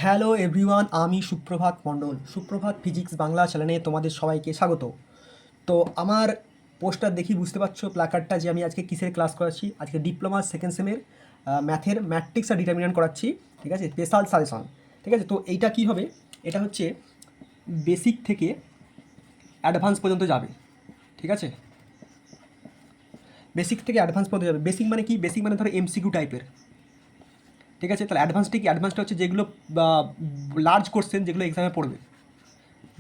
Hello everyone, আমি সুপ্রভাত মণ্ডল। সুপ্রভাত ফিজিক্স বাংলা চ্যানেলে তোমাদের সবাইকে স্বাগত। তো আমার পোস্টার দেখি বুঝতে পারছো, প্ল্যাকার্ডটা, যে আমি আজকে কিসের ক্লাস করাচ্ছি। আজকে ডিপ্লোমা সেকেন্ড সেমের ম্যাথের ম্যাট্রিক্স আর ডিটারমিনেন্ট করাচ্ছি, ঠিক আছে, স্পেশাল সাজেশন। ঠিক আছে, তো এইটা কি হবে, এটা হচ্ছে বেসিক থেকে অ্যাডভান্স পর্যন্ত যাবে। ঠিক আছে, বেসিক থেকে অ্যাডভান্স পর্যন্ত যাবে। বেসিক মানে কি? বেসিক মানে ধরো এমসিকিউ টাইপের। ঠিক আছে, তাহলে অ্যাডভান্সটা কি? অ্যাডভান্সটা হচ্ছে যেগুলো লার্জ কোশ্চেন, যেগুলো এক্সামে পড়বে,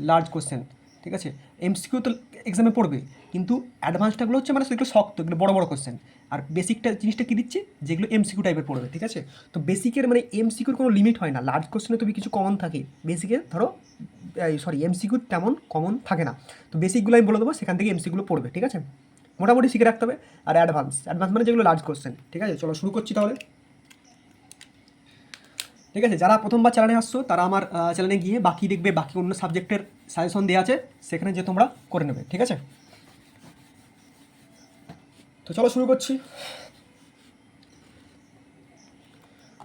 লার্জ কোশ্চেন। ঠিক আছে, এমসিকিউ তো এক্সামে পড়বে, কিন্তু অ্যাডভান্সটাগুলো হচ্ছে মানে সেগুলো শক্ত, এগুলো বড় বড় কোশ্চেন। আর বেসিকটা জিনিসটা কী দিচ্ছে, যেগুলো এমসিকিউ টাইপের পড়বে। ঠিক আছে, তো বেসিকের মানে এমসিকিউর কোনো লিমিট হয় না। লার্জ কোশ্চেনে তবে কিছু কমন থাকে, বেসিকে ধরো এমসিকিউ তেমন কমন থাকে না। তো বেসিকগুলো আমি বলে দেবো, সেখান থেকে এমসিকিউগুলো পড়বে। ঠিক আছে, মোটামুটি শিখে রাখতে হবে। আর অ্যাডভান্স, অ্যাডভান্স মানে যেগুলো লার্জ কোশ্চেন। ঠিক আছে, চলো শুরু করছি তাহলে। ঠিক আছে, যারা প্রথমবার চ্যানেলে আসছো তারা আমার চ্যানেলে গিয়ে বাকি দেখবে, বাকি অন্য সাবজেক্টের সাজেশন দেওয়া আছে, সেখানে যে তোমরা করে নেবে। ঠিক আছে, তো চলো শুরু করছি।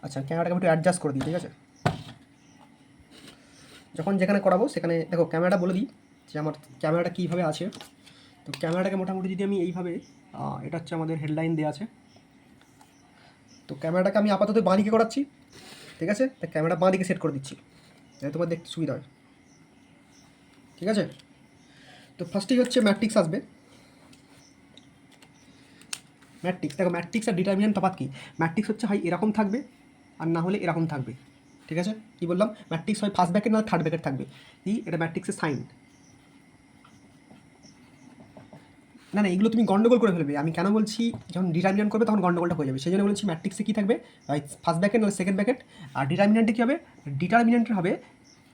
আচ্ছা, ক্যামেরাটাকে একটু অ্যাডজাস্ট করে দিই। ঠিক আছে, যখন যেখানে করাবো সেখানে দেখো ক্যামেরাটা বলে দিই যে আমার ক্যামেরাটা কীভাবে আছে। তো ক্যামেরাটাকে মোটামুটি যদি আমি এইভাবে, এটা হচ্ছে আমাদের হেডলাইন দেওয়া আছে। তো ক্যামেরাটাকে আমি আপাতত বাঁ দিকে করাচ্ছি। ঠিক আছে, তো ক্যামেরা বাঁ দিকে সেট করে দিচ্ছি, যাতে তোমার দেখতে সুবিধা হয়। ঠিক আছে, তো ফার্স্টেই হচ্ছে ম্যাট্রিক্স আসবে। ম্যাট্রিক্স দেখো, ম্যাট্রিক্স আর ডিটারমিনেন্ট তফাৎ কী? ম্যাট্রিক্স হচ্ছে হয় এরকম থাকবে, আর না হলে এরকম থাকবে। ঠিক আছে, কী বললাম? ম্যাট্রিক্স হয় ফার্স্ট ব্র্যাকেট না থার্ড ব্র্যাকেট থাকবে। এটা ম্যাট্রিক্সের সাইন। না না, এগুলো তুমি গন্ডগোল করে ফেলবে। আমি কেন বলছি, যখন ডিটারমিনেন্ট করবে তখন গন্ডগোলটা হয়ে যাবে, সেই জন্য বলছি ম্যাট্রিক্সে কী থাকবে, ফার্স্ট ব্র্যাকেট নাহলে সেকেন্ড ব্র্যাকেট। আর ডিটারমিনেন্টে কী হবে? ডিটারমিনেন্টের হবে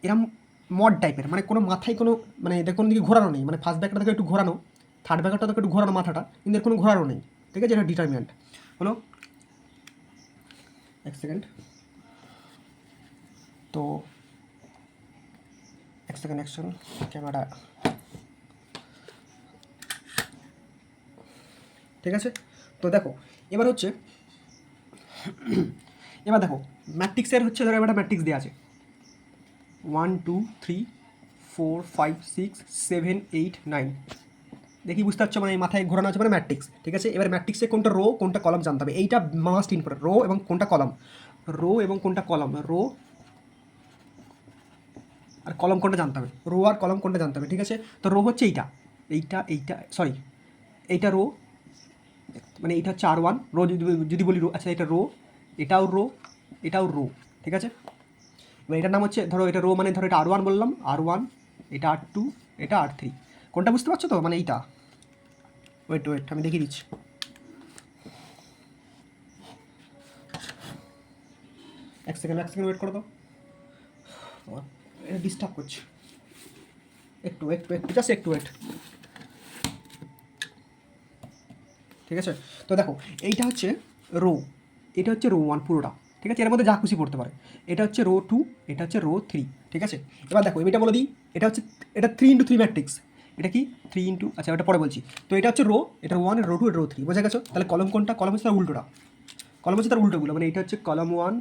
এরম মড টাইপের, মানে কোনো মাথায় কোনো, মানে এদের কোনো দিকে ঘোরানো নেই। মানে ফার্স্ট ব্র্যাকেটটা থেকে একটু ঘোরানো, থার্ড ব্র্যাকেটটা থেকে একটু ঘোরানো মাথাটা, কিন্তু এর কোনো ঘোরানো নেই। ঠিক আছে, এটা ডিটারমিনেন্ট হলো। এক সেকেন্ড, তো এক সেকেন্ড অ্যাকশন, ক্যামেরা। ঠিক আছে, তো দেখো এবার হচ্ছে, এবার দেখো ম্যাট্রিক্সের হচ্ছে, ধরো এবার ম্যাট্রিক্স দেওয়া আছে 1 2 3 4 5 6 7 8 9। দেখি বুঝতে পারছো, মানে এই মাথায় ঘোরানো আছে মানে ম্যাট্রিক্স। ঠিক আছে, এবার ম্যাট্রিক্সে কোনটা রো কোনটা কলাম জানতে হবে, এইটা মাস্ট ইম্পর্টেন্ট। রো এবং কোনটা কলাম, রো এবং কোনটা কলাম, রো আর কলম কোনটা জানতে হবে, রো আর কলম কোনটা জানতে হবে। ঠিক আছে, তো রো হচ্ছে এইটা, এইটা এইটা সরি, এইটা রো, মানে এইটা হচ্ছে R1 রো, যদি যদি বলি রো। আচ্ছা, এটা রো, এটাও রো, এটাও রো। ঠিক আছে, এবার এটার নাম হচ্ছে, ধরো এটা রো মানে ধরো এটা R1 বললাম, R1, এটা R2, এটা R3। কোনটা বুঝতে পারছো তো? মানে এইটা, ওয়েট ওয়েট আমি দেখিয়ে দিচ্ছি। এক সেকেন্ড ওয়েট করো তো, এটা ডিস্টার্ব করছে। একটু একটু একটু জাস্ট একটু ওয়েট। ঠিক আছে, তো দেখো এইটা হচ্ছে রো, এটা হচ্ছে রো 1 পুরোটা। ঠিক আছে, এর মধ্যে যা খুশি পড়তে পারে। এটা হচ্ছে রো 2, এটা হচ্ছে রো 3। ঠিক আছে, এবার দেখো এটা বলে দিই, এটা হচ্ছে, এটা 3 × 3 ম্যাট্রিক্স। এটা কি 3 × আচ্ছা ওটা পরে বলছি। তো এটা হচ্ছে রো, এটা রো 1, রো 2, এটা রো 3। বোঝা গেছো? তাহলে কলম কোনটা? কলম হচ্ছে তার উল্টোটা, কলম হচ্ছে তার উল্টোগুলো। মানে এটা হচ্ছে কলম 1,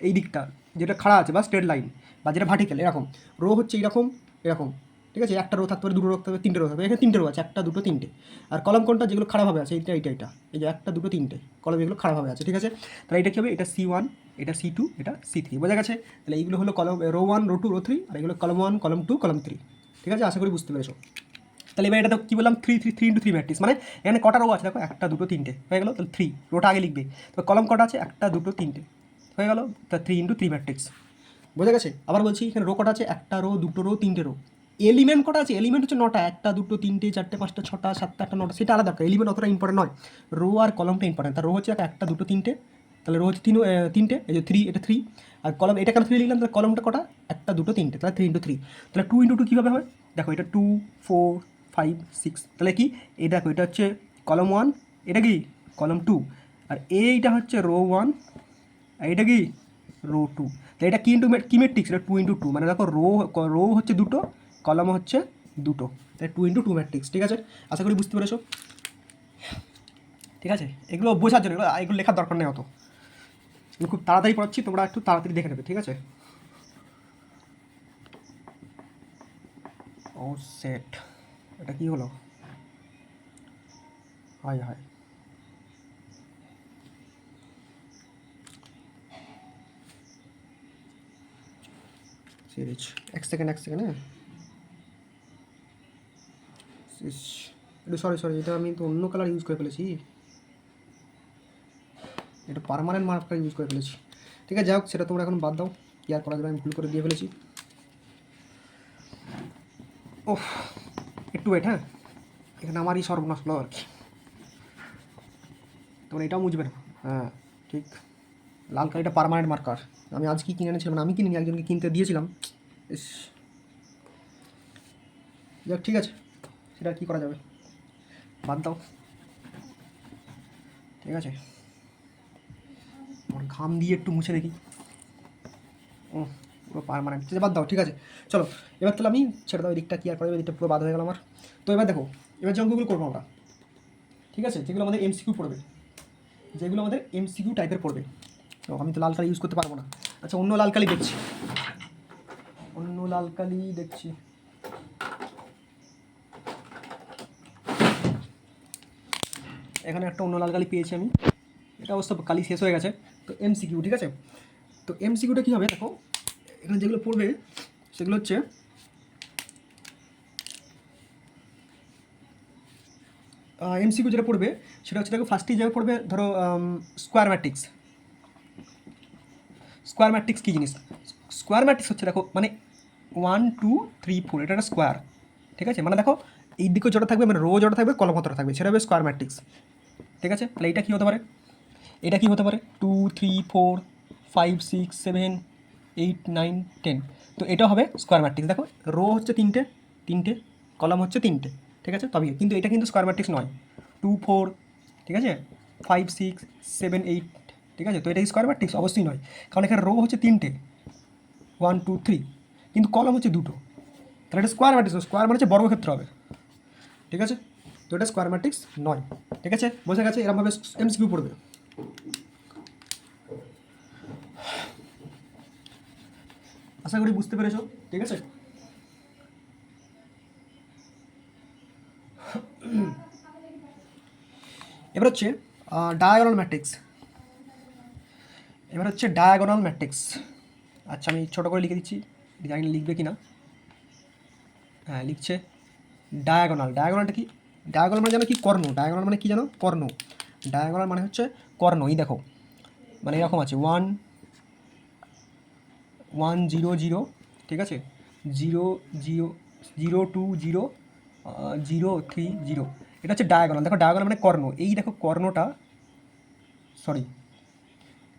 এই দিকটা যেটা খাড়া আছে বা স্ট্রেট লাইন বা যেটা ভার্টিক্যাল এরকম। রো হচ্ছে এরকম এরকম। ঠিক আছে, একটা রো থাকতে পারে, দুটো রো থাকতে পারে, তিনটে রো থাকবে। এখানে তিনটে রো আছে, একটা দুটো তিনটে। আর কলম কোনটা? যেগুলো খারাপভাবে আছে, এইটা এইটা এটা, এই যে একটা দুটো তিনটে কলম, এগুলো খারাপভাবে আছে। ঠিক আছে, তাহলে এটা কী হবে? এটা C1, এটা C2, এটা C3। বোঝা গেছে? তাহলে এইগুলো হলো কলম রো 1, রো 2, রো 3, আর এগুলো কলম 1, কলম 2, কলম 3। ঠিক আছে, আশা করি বুঝতে পেরেছো। তাহলে এবার এটা তো কী বললাম, 3 × 3 ম্যাট্রিক্স। মানে এখানে কটা রো আছে দেখো, একটা দুটো তিনটে হয়ে গেলো। তাহলে 3 রোটা আগে লিখবে। তো কলম কটা আছে? একটা দুটো তিনটে হয়ে গেলো। তা 3 × 3 ম্যাট্রিক্স। বোঝা গেছে? আবার বলছি, এখানে রো কটা আছে? একটা রো, দুটো রো, তিনটে রো। এলিমেন্ট কটা আছে? এলিমেন্ট হচ্ছে 9টা, একটা দুটো তিনটে চারটে পাঁচটা ছটা সাতটা আটটা 9টা, সেটা আলাদা। এলিমেন্ট অতটা ইম্পর্টেন্ট নয়, রো আর কলমটা ইম্পর্টেন্ট। তার রো হচ্ছে একটা দুটো তিনটে, তাহলে রো হচ্ছে তিনটে, এই যে 3, এটা 3। আর কলম, এটা কেন 3 লিখলাম? তাহলে কলমটা কটা? একটা দুটো তিনটে, তাহলে 3 × 3। তাহলে 2 × 2 কীভাবে হয়? দেখো এটা 2 4 5 6, তাহলে কি এই দেখো, এটা হচ্ছে কলম 1, এটা কি কলম 2, আর এইটা হচ্ছে রো 1, আর এটা কি রো 2। তো এটা কি ইন্টু কি ম্যাট্রিক্স? এটা 2 × 2, মানে দেখো রো, রো হচ্ছে দুটো, কলম হচ্ছে দুটো, তাই 2 × 2 ম্যাট্রিক্স। ঠিক আছে, আশা করি বুঝতে পেরেছো। ঠিক আছে, এগুলো বোঝার জন্য, এগুলো লেখার দরকার নেই অত। আমি খুব তাড়াতাড়ি পড়াচ্ছি, তোমরা একটু তাড়াতাড়ি দেখে নেবে। ঠিক আছে, ও সেট, এটা কি হলো? হাই হাই, সিরিজ, এক সেকেন্ড হ্যাঁ। এটা সরি এটা আমি তো অন্য কালার ইউজ করে ফেলেছি, এটা পার্মানেন্ট মার্কার ইউজ করে ফেলেছি। ঠিক আছে, যাই হোক, সেটা তোমরা এখন বাদ দাও, কি আর করা যাবে, আমি ভুল করে দিয়ে ফেলেছি। ওহ, একটু ওয়েট, হ্যাঁ, এখানে আমারই সর্বনাশ হলো আর কি। তোমরা এটাও বুঝবে না, হ্যাঁ ঠিক, লাল কালিটা পার্মানেন্ট মার্কার। আমি আজ কি কিনে এনেছিলাম, আমি কিনিনি, একজনকে কিনতে দিয়েছিলাম। ইস, যাক ঠিক আছে, সেটা কী করা যাবে, বাদ দাও। ঠিক আছে, আমার ঘাম দিয়ে একটু মুছে দেখি। পুরো পার্মানেন্ট, বাদ দাও। ঠিক আছে, চলো এবার তাহলে আমি ছেড়ে দাও, এদিকটা কি আর করা যাবে, এদিকটা পুরো বাদ হয়ে গেল আমার। তো এবার দেখো, এবার যে অঙ্কগুলো করবো আমরা, ঠিক আছে, যেগুলো আমাদের এমসিকিউ পড়বে, যেগুলো আমাদের এমসিকিউ টাইপের পড়বে। তো আমি তো লাল কালি ইউজ করতে পারবো না। আচ্ছা, অন্য লাল কালি দেখছি, অন্য লাল কালি দেখছি। এখানে একটা অন্য লাল কালি পেয়েছি আমি, এটা অবশ্য কালি শেষ হয়ে গেছে। তো এমসিকিউ, ঠিক আছে, তো এমসিকিউটা কী হবে দেখো, এখানে যেগুলো পড়বে সেগুলো হচ্ছে এমসিকিউ যেটা পড়বে সেটা হচ্ছে দেখো, ফার্স্টেই যাবে পড়বে ধরো স্কোয়ার ম্যাট্রিক্স। স্কোয়ার ম্যাট্রিক্স কী জিনিস? স্কোয়ার ম্যাট্রিক্স হচ্ছে দেখো, মানে 1 2 3 4, এটা একটা স্কোয়ার। ঠিক আছে, মানে দেখো এই দিকেও জোড়া থাকবে, মানে রো জোড়া থাকবে, কলম জোড়া থাকবে, সেটা হবে স্কোয়ার ম্যাট্রিক্স। ঠিক আছে, তাহলে এটা কী হতে পারে, এটা কী হতে পারে 2 3 4 5 6 7 8 9 10। তো এটা হবে স্কোয়ার ম্যাট্রিক্স। দেখো রো হচ্ছে তিনটে তিনটে, কলাম হচ্ছে তিনটে। ঠিক আছে, তবে কিন্তু এটা কিন্তু স্কোয়ার ম্যাট্রিক্স নয়। 2 4, ঠিক আছে, 5 6 7 8, ঠিক আছে, তো এটা স্কোয়ার ম্যাট্রিক্স অবশ্যই নয়, কারণ এখানে রো হচ্ছে তিনটে 1 2 3, কিন্তু কলাম হচ্ছে দুটো, তাহলে এটা স্কোয়ার ম্যাট্রিক্স, স্কোয়ার মানে হচ্ছে বর্গক্ষেত্র হবে। ঠিক আছে, তো এটা স্কোয়ার ম্যাট্রিক্স নয়। ঠিক আছে, বোঝা গেছে, এরকমভাবে এমসিকিউ পড়বে। আশা করি বুঝতে পেরেছো। ঠিক আছে, এবার হচ্ছে ডায়াগোনাল ম্যাট্রিক্স। এবার হচ্ছে ডায়াগোনাল ম্যাট্রিক্স। আচ্ছা, আমি ছোটো করে লিখে দিচ্ছি, জানি না লিখবে কি না। হ্যাঁ লিখছে, ডায়াগোনাল। ডায়াগোনালটা কি? ডায়াগোনাল মানে জানো কি, কর্ণ। ডায়াগোনাল মানে কি জানো, কর্ণ। ডায়াগোনাল মানে হচ্ছে কর্ণ। এই দেখো, মানে এরকম আছে 1 1 0 0, ঠিক আছে, 0 0 0 2 0 0 3 0, এটা হচ্ছে ডায়াগোনাল। দেখো ডায়াগোনাল মানে কর্ণ, এই দেখো কর্ণটা, সরি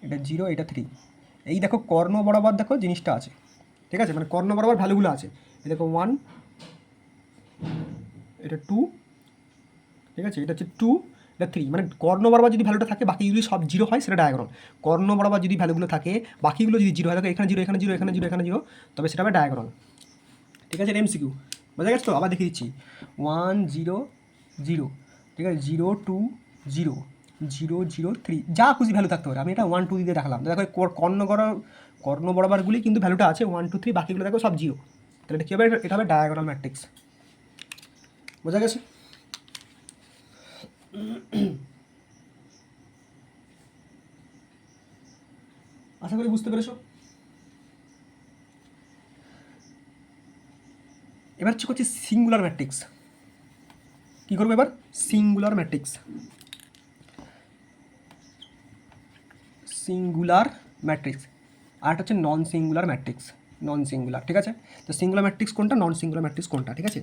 এটা 0 এটা 3, এই দেখো কর্ণ বরাবর দেখো জিনিসটা আছে। ঠিক আছে, মানে কর্ণ বরাবর ভ্যালুগুলো আছে। এই দেখো 1, এটা 2, ঠিক আছে, এটা হচ্ছে 2, এটা 3, মানে কর্ণ বরাবর যদি ভ্যালুটা থাকে, বাকিগুলি সব জিরো হয়, সেটা ডায়াগোনাল। কর্ণ বরাবর যদি ভ্যালুগুলো থাকে, বাকিগুলো যদি জিরো হয়, দেখো এখানে জিরো এখানে জিরো এখানে জিরো এখানে জিরো, তবে সেটা হবে ডায়াগোনাল। ঠিক আছে, এমসিকিউ বোঝা গেছে তো? আবার দেখিয়ে দিচ্ছি, 1 0 0, ঠিক আছে, 0 2 0 0 0 3, যা খুশি ভ্যালু থাকতে পারে, আমি এটা 1 2 দিয়ে দেখালাম। দেখো কর্ণ বরাবরগুলি কিন্তু ভ্যালুটা আছে 1 2 3, বাকিগুলো দেখো সব জিরো, তাহলে এটা কী হবে, এটা হবে ডায়াগোনাল ম্যাট্রিক্স। বোঝা গেছে? আশা করি বুঝতে পেরেছো। এবার হচ্ছে সিঙ্গুলার ম্যাট্রিক্স। কী করবো এবার? Singular matrix. সিঙ্গুলার ম্যাট্রিক্স, আর একটা হচ্ছে non singular matrix. Non singular, ঠিক আছে, তো সিঙ্গুলার ম্যাট্রিক্স কোনটা, নন সিঙ্গুলার ম্যাট্রিক্স কোনটা, ঠিক আছে,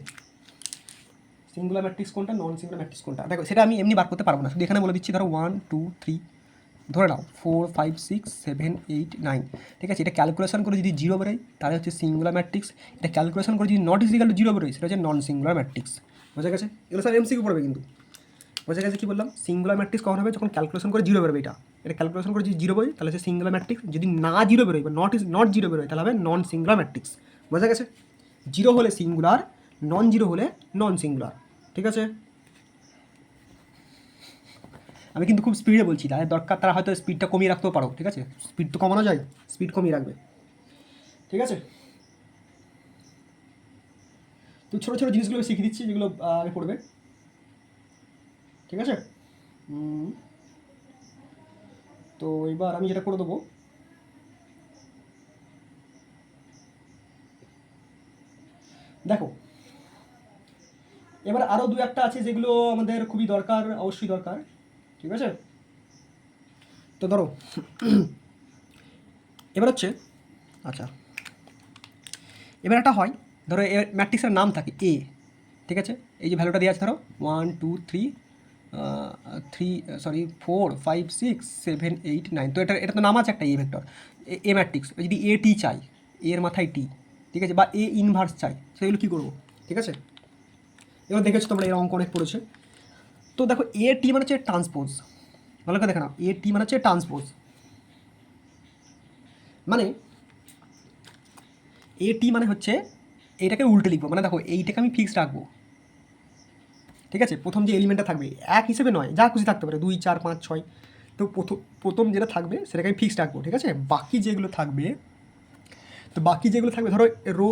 সিঙ্গুলার ম্যাট্রিক্স কোনটা, নন সিঙ্গুলার ম্যাট্রিক্স কোনটা, দেখো সেটা আমি এমনি বার করতে পারবো না, শুধু এখানে বলে দিচ্ছি, ধরো 1 2 3, ধরে নাও 4 5 6 7 8 9, ঠিক আছে, এটা ক্যালকুলেশন করে যদি জিরো বেরোয় তাহলে হচ্ছে সিঙ্গুলার ম্যাট্রিক্স, এটা ক্যালকুলেশন করে যদি নট ইজিক্যাল টু জিরো বেরোয় সেটা হচ্ছে নন সিঙ্গুলার ম্যাট্রিক্স। বোঝা গেছে? এগুলো স্যার এমসিকিউ পড়বে কিন্তু। বোঝা গেছে কী বললাম? সিঙ্গুলার ম্যাট্রিক্স কখন হবে, যখন ক্যালকুলেশন করে জিরো বেরোবে, এটা ক্যালকুলেশন করে যদি জিরো বেরোয় তাহলে হচ্ছে সিঙ্গুলার ম্যাট্রিক্স, যদি না জিরো বেরোয় বা নট জিরো বেরোয় তাহলে হবে নন সিঙ্গুলার ম্যাট্রিক্স। বোঝা গেছে? জিরো হলে সিঙ্গুলার, নন জিরো হলে নন সিঙ্গুলার। ঠিক আছে, আমি কিন্তু খুব স্পিডে বলছি, তাদের দরকার তারা হয়তো স্পিডটা কমিয়ে রাখতেও পারো। ঠিক আছে, স্পিড তো কমানো যায়, স্পিড কমিয়ে রাখবে। ঠিক আছে, তো ছোটো ছোটো জিনিসগুলো আমি শিখিয়ে দিচ্ছি, যেগুলো আগে পড়বে, ঠিক আছে? তো এবার আমি যেটা করে দেবো, দেখো এবার আরও দু একটা আছে যেগুলো আমাদের খুবই দরকার, অবশ্যই দরকার, ঠিক আছে? তো ধরো এবার হচ্ছে, আচ্ছা এবার একটা হয়, ধরো ম্যাট্রিক্সের নাম থাকে এ, ঠিক আছে? এই যে ভ্যালুটা দেওয়া আছে, ধরো 1 2 3 4 5 6 7 8 9, তো এটা তো নাম আছে একটা এ ভেক্টর, এ ম্যাট্রিক্স। যদি এ টি চাই, এর মাথায় টি, ঠিক আছে, বা এ ইনভার্স চাই, সেগুলো কী করবো, ঠিক আছে? এবার দেখেছো তোমরা, এর অঙ্ক অনেক পড়েছে। তো দেখো এ টি মানে হচ্ছে ট্রান্সপোজ, ভালো করে দেখে নাও, এ টি মানে হচ্ছে ট্রান্সপোজ, মানে এ টি মানে হচ্ছে এইটাকে উল্টে লিখবো, মানে দেখো এইটাকে আমি ফিক্স রাখবো, ঠিক আছে? প্রথম যে এলিমেন্টটা থাকবে এক হিসেবে নয়, যা খুশি থাকতে পারে 2 4 5 6, তো প্রথম যেটা থাকবে সেটাকে আমি ফিক্সড রাখবো, ঠিক আছে? বাকি যেগুলো থাকবে, তো বাকি যেগুলো থাকবে ধরো রো,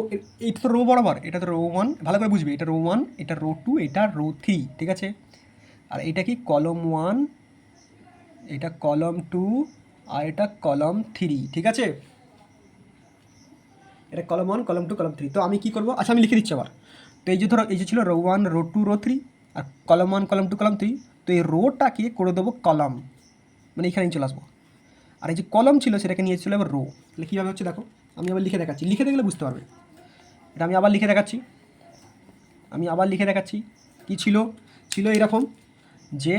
এইটা তো রো বরাবর, এটা তো রো 1, ভালো করে বুঝবে, এটা রো 1, এটা রো 2, এটা রো 3, ঠিক আছে? আর এটা কি কলম 1, এটা কলম 2, আর এটা কলম 3, ঠিক আছে? এটা কলম 1 কলম 2 কলম 3। তো আমি কী করবো, আচ্ছা আমি লিখে দিচ্ছি আবার। তো এই যে ধরো এই যে ছিল রো 1 রো 2 রো 3, আর কলম 1 কলম 2 কলম 3, তো এই রোটাকে করে দেবো কলম, মানে এখানেই চলে আসবো। আর এই যে কলম ছিল সেটাকে নিয়ে চলে যাবো রো। তাহলে কীভাবে হচ্ছে দেখো, আমি আবার লিখে দেখাচ্ছি, লিখে দেখলে বুঝতে পারবে। এটা আমি আবার লিখে দেখাচ্ছি, কী ছিল, ছিল এরকম যে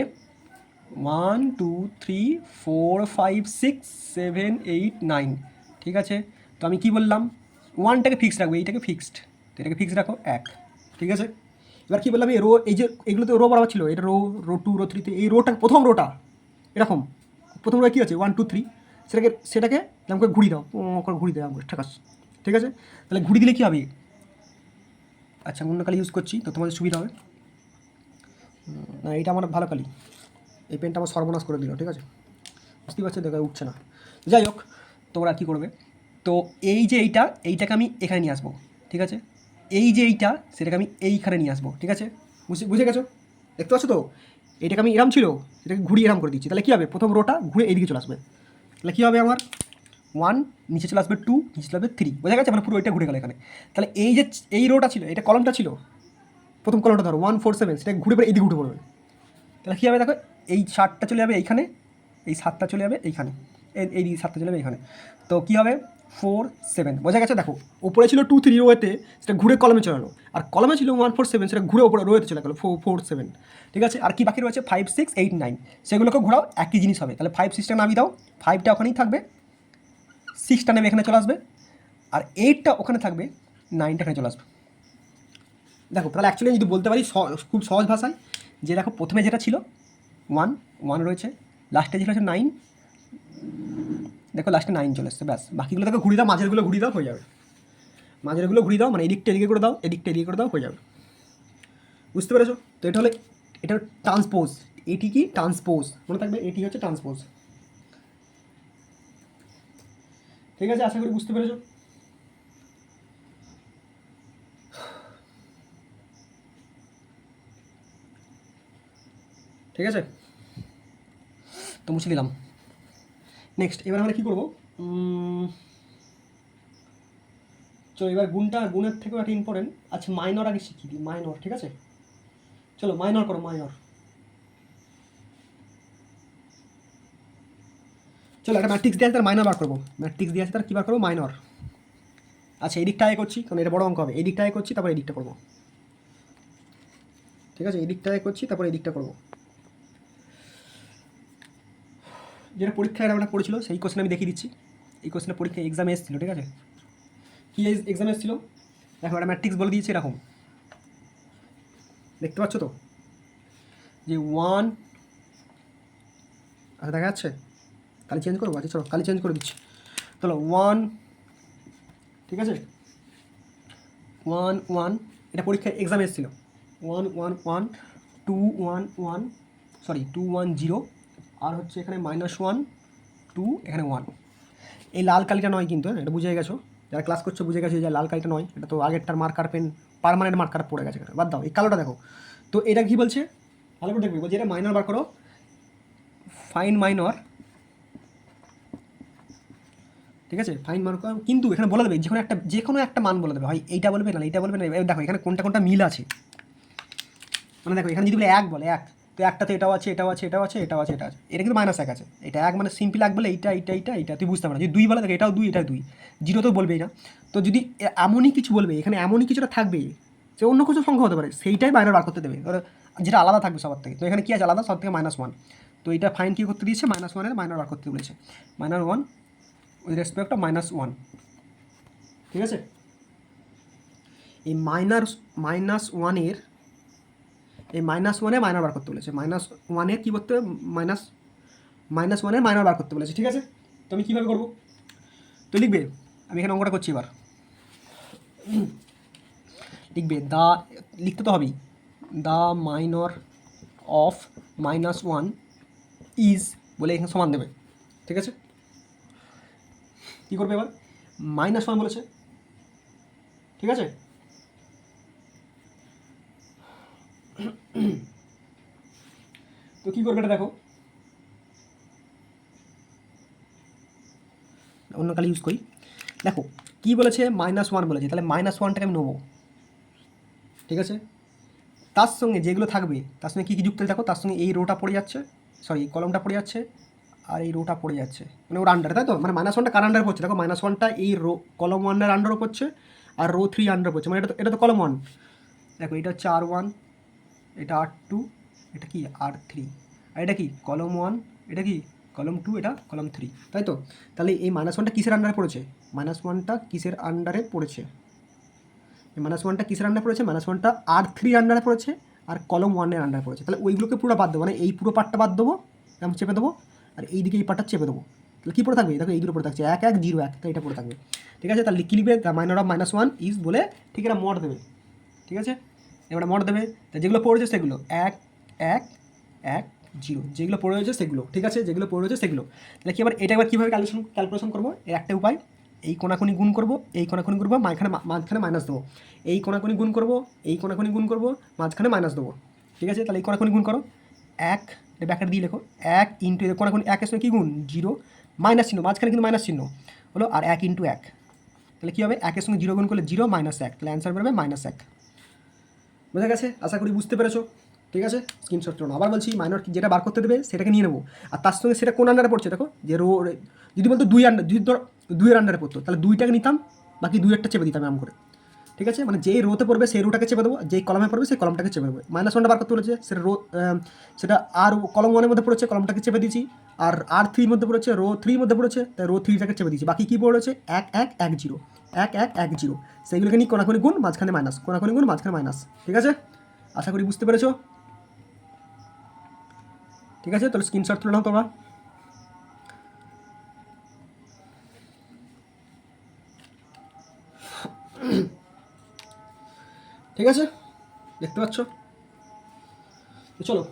1 2 3 4 5 6 7 8 9, ঠিক আছে? তো আমি কি বললাম, ওয়ানটাকে ফিক্সড রাখবো, এইটাকে ফিক্সড, তো এটাকে ফিক্সড রাখো 1, ঠিক আছে? এবার কী বললাম, এই রো, এই যে এগুলো তো রো বরাবর ছিল, এটা রো রো 2 রো 3, এই রোটা প্রথম রোটা এরকম, প্রথম রো কী আছে 1 2 3, সেটাকে আমাকে ঘুরিয়ে দাও, করে ঘুরিয়ে দেয় আমাকে, ঠিক আছে? ঠিক আছে, তাহলে ঘুরিয়ে দিলে কী হবে, আচ্ছা অন্য কালি ইউজ করছি তো তোমাদের সুবিধা হবে, না এইটা আমার ভালো কালি, এই পেনটা আমার সর্বনাশ করে দিল, ঠিক আছে? বুঝতেই পারছো, দেখা উঠছে না। যাই হোক, তোমরা কী করবে, তো এই যে এইটাকে আমি এখানে নিয়ে আসবো, ঠিক আছে? এই যে এইটা সেটাকে আমি এইখানে নিয়ে আসবো, ঠিক আছে? বুঝে গেছো, দেখতে পাচ্ছ তো? এইটাকে আমি এরাম ছিল, এটাকে ঘুরিয়ে এরাম করে দিচ্ছি, তাহলে কী হবে, প্রথম রোটা ঘুরে এইদিকে চলে আসবে, তাহলে কী হবে আমার 1 নিচে চলে আসবে 2 নিচে চলে আসবে 3, বোঝা গেছে? মানে পুরো এটা ঘুরে গেল এখানে। তাহলে এই যে এই রোটা ছিল, এটা কলমটা ছিল, প্রথম কলমটা ধরো 1 4 7, সেটা ঘুরে পরে এইদিকে উঠে পড়বে, তাহলে কী হবে দেখো, এই 7টা চলে যাবে এইখানে, এই 7টা চলে যাবে এইখানে, এই 7টা চলে যাবে এইখানে, তো কী হবে 4 7, বোঝা গেছে? দেখো উপরে ছিল 2 3 রোয়েতে, সেটা ঘুরে কলমে চলে এলো, আর কলমে ছিল 1 4 7, সেটা ঘুরে ওপরে রোয়েতে চলে গেলো 4 4 7, ঠিক আছে? আর কি বাকি রয়েছে 5 6 8 9, সেগুলোকে ঘোরাও, একই জিনিস হবে। তাহলে 5 6টা নামিয়ে দাও, 5টা ওখানেই থাকবে, 6টা নেমে এখানে চলে আসবে, আর 8টা ওখানে থাকবে, 9টা এখানে চলে আসবে। দেখো তাহলে অ্যাকচুয়ালি যদি বলতে পারি খুব সহজ ভাষায়, যে দেখো প্রথমে যেটা ছিল 1 1 রয়েছে, লাস্টে যেটা হচ্ছে 9, দেখো লাস্টে 9 চলে এসছে, ব্যাস। বাকিগুলো দেখো ঘুরিয়ে দাও, মাঝেরগুলো ঘুরিয়ে দাও, হয়ে যাবে। মাঝেরগুলো ঘুরিয়ে দাও, মানে এদিকটা এদিকে করে দাও, এদিকটা এদিকে করে দাও, হয়ে যাবে। বুঝতে পেরেছো? তো এটা হলে, এটা ট্রান্সপোজ, এটি কি ট্রান্সপোজ, মনে থাকবে এটি হচ্ছে ট্রান্সপোজ, ঠিক আছে? আশা করি বুঝতে পেরেছো। ঠিক আছে, তো মুছে দিলাম। নেক্সট এবার আমরা কী করবো, চলো এবার গুণের থেকেও একটা ইম্পর্টেন্ট, আচ্ছা মাইনর আগে শিখিয়ে দিই, মাইনর, ঠিক আছে? চলো মাইনর করো, মাইনর। চলো একটা ম্যাট্রিক্স দিয়ে আছে, তার মাইনর বার করবো, ম্যাট্রিক্স দিয়ে আছে তার কী বার করবো, মাইনর। আচ্ছা এই দিকটা আগে করছি, কারণ এটা বড় অঙ্ক হবে, এই দিকটা আগে করছি, তারপর এই দিকটা করবো, ঠিক আছে? এই দিকটা আগে করছি, তারপর এই দিকটা করবো। যেটা পরীক্ষায় আমরা পড়েছিল সেই কোশ্চেন আমি দেখিয়ে দিচ্ছি, এই কোশ্চেনটা পরীক্ষায় এক্সামে এসেছিলো, ঠিক আছে? কী এক্সামে এসেছিলো দেখো, একটা ম্যাট্রিক্স বলে দিয়েছে এরকম, দেখতে পাচ্ছ তো, যে 1, আচ্ছা দেখা যাচ্ছে, কালি চেঞ্জ করবো, আচ্ছা চলো কালি চেঞ্জ করে দিচ্ছি, চলো 1, ঠিক আছে? 1 1, এটা পরীক্ষায় এক্সামে এসেছিলো, 1 1 1 2 1 1, সরি 2 1 0, আর হচ্ছে এখানে -1 2, এখানে 1, এই লাল কালিটা নয় কিন্তু, হ্যাঁ এটা বুঝে গেছো, যারা ক্লাস করছো বুঝে গেছে যে লাল কালিটা নয়, এটা তো আগেরটার মার্কার পেন পার্মানেন্ট মার্কার পড়ে গেছে, বাদ দাও, এই কালোটা দেখো। তো এটা কী বলছে ভালো করে দেখবে, বলছে এটা মাইনর বার করো, ফাইন মাইনর, ঠিক আছে, ফাইন মার্ক। কিন্তু এখানে বলে দেবে যে কোনো একটা মান বলে দেবে, হয় এইটা বলবে না এইটা বলবে না। দেখো এখানে কোনটা কোনটা মিল আছে, মানে দেখো এখানে যদি বলে এক বলে এক, তো একটাতে এটাও আছে এটাও আছে এটাও আছে এটাও আছে এটা আছে, এটা কিন্তু -1 আছে। এটা এক মানে সিম্পল এক বলে এইটা এইটা এইটা এইটা তুই বুঝতে পারো। যদি 2 বলে দেখো এটাও 2 এটাও 2, 0 তো বলবেই না। তো যদি এমনই কিছু বলবে, এখানে এমনই কিছুটা থাকবে যে অন্য কিছু সংখ্যা হতে পারে, সেইটাই বাইরে বার করতে দেবে, যেটা আলাদা থাকবে সবার থেকে। তো এখানে কী আছে আলাদা, সব থেকে -1। তো এটা ফাইন কী করতে দিয়েছে, -1 মাইনর বার করতে বলেছে, -1 উইথ রেসপেক্ট অফ -1, ঠিক আছে। এই -1 এই -1 মাইনর বার করতে বলেছে, -1 কী করতে হবে, -1 মাইনর বার করতে বলেছে, ঠিক আছে। তো আমি কীভাবে করবো, তো লিখবে, আমি এখানে অঙ্কটা করছি, এবার লিখবে লিখতে তো হবেই, দ্য মাইনর অফ -1 ইজ বলে এখানে সমান দেবে, ঠিক আছে। কী করবে এবার, -1 বলেছে, ঠিক আছে। তো কী করবে এটা দেখো, অন্য কালি ইউজ করি। দেখো কী বলেছে, -1 বলেছে, তাহলে -1টাকে আমি নেবো, ঠিক আছে। তার সঙ্গে যেগুলো থাকবে তার সঙ্গে কী কী যুক্ত দেখো, তার সঙ্গে এই রোটা পড়ে যাচ্ছে, সরি এই কলমটা পড়ে যাচ্ছে, আর এই রোটা পড়ে যাচ্ছে, মানে ওর আন্ডারে, তাই তো। মানে -1টা কার আন্ডারে পড়ছে দেখো, -1টা এই কলম 1-এর আন্ডারও পড়ছে, আর রো 3 আন্ডারে পড়ছে, মানে এটা তো কলম 1। দেখো এটা হচ্ছে R1, এটা R2, এটা কি R3, আর এটা কি কলম 1, এটা কি কলম 2, এটা কলম 3, তাই তো। তাহলে এই -1টা কিসের আন্ডারে পড়েছে, -1টা কিসের আন্ডারে পড়েছে, -1টা কিসের আন্ডারে পড়েছে, -1টা R3 আন্ডারে পড়েছে, আর কলম 1-এর আন্ডারে পড়েছে। তাহলে ওইগুলোকে পুরো বাদ দেবো, মানে এই পুরো পার্টটা বাদ দেবো, এরকম চেপে দেবো, আর এইদিকে এই পার্টটা চেপে দেবো। তাহলে কী পড়ে থাকবে, দেখো এই দুটো পড়ে থাকছে 1 1 0 1, তো এটা পড়ে থাকবে, ঠিক আছে। তাহলে কী লিখবে, দ্য মাইনর অফ -1 ইজ বলে, ঠিক এটা মড দেবে, ঠিক আছে। এবার মড দেবে, তা যেগুলো পড়েছে সেগুলো 1 1 1 0, যেগুলো পড়ে রয়েছে সেগুলো, ঠিক আছে, যেগুলো পড়ে রয়েছে সেগুলো। তাহলে কি এবার এটা এবার কীভাবে ক্যালকুলেশন করবো, এর একটা উপায়, এই কোনাকুনি গুণ করবো, এই কোনাকুনি করবো, মাঝখানে মাইনাস দেবো, এই কোনাকুনি গুণ করবো, এই কোনাকুনি গুণ করবো, মাঝখানে মাইনাস দেবো, ঠিক আছে। তাহলে এই কোনাকুনি গুণ করো, 1 ব্যাকেট দিয়ে লেখো, 1 ইন্টু কোনাকুনি 1-এর সঙ্গে কী গুণ 0, মাইনাস চিহ্ন মাঝখানে কিন্তু মাইনাস চিহ্ন হলো, আর 1 ইন্টু 1, তাহলে কী হবে 1-এর সঙ্গে 0 গুণ করলে 0 -1, তাহলে অ্যান্সার বেরোবে -1। বোঝা গেছে, আশা করি বুঝতে পেরেছো, ঠিক আছে। স্ক্রিনশট করো, আবার বলছি মাইনর যেটা বার করতে দেবে সেটাকে নিয়ে নেবো, আর তার সঙ্গে সেটা কোন আন্ডারে পড়ছে দেখো, যে রো যদি বলতো 2 আন্ডার, যদি ধর 2-এর আন্ডারে পড়তো, তাহলে 2টাকে নিতাম, বাকি 2-একটা চেপে দিতাম এমন করে, ঠিক আছে। মানে যেই রোতে পড়বে সেই রোটাকে চেপে দেবো, যেই কলমে পড়বে সেই কলমটাকে চেপে দেবো। -1টা বার করতে বলেছে, সেটা সেটা আর কলম 1-এর মধ্যে পড়েছে, কলমটাকে চেপে দিয়েছি, আর R3-র মধ্যে পড়েছে, রো 3-র মধ্যে পড়েছে, তাই রো 3টাকে চেপে দিয়েছি। বাকি কী পড়েছে 1 1 1 0 1 1 1 0, সেইগুলোকে নিয়ে কোনাকুনি গুণ, মাঝখানে মাইনাস, কোনাকুনি গুণ, মাঝখানে মাইনাস, ঠিক আছে। আশা করি বুঝতে পেরেছো, ঠিক আছে। তাহলে স্ক্রিনশট তুলে নাও তোমরা, ঠিক আছে, দেখতে পাচ্ছ। তো চলো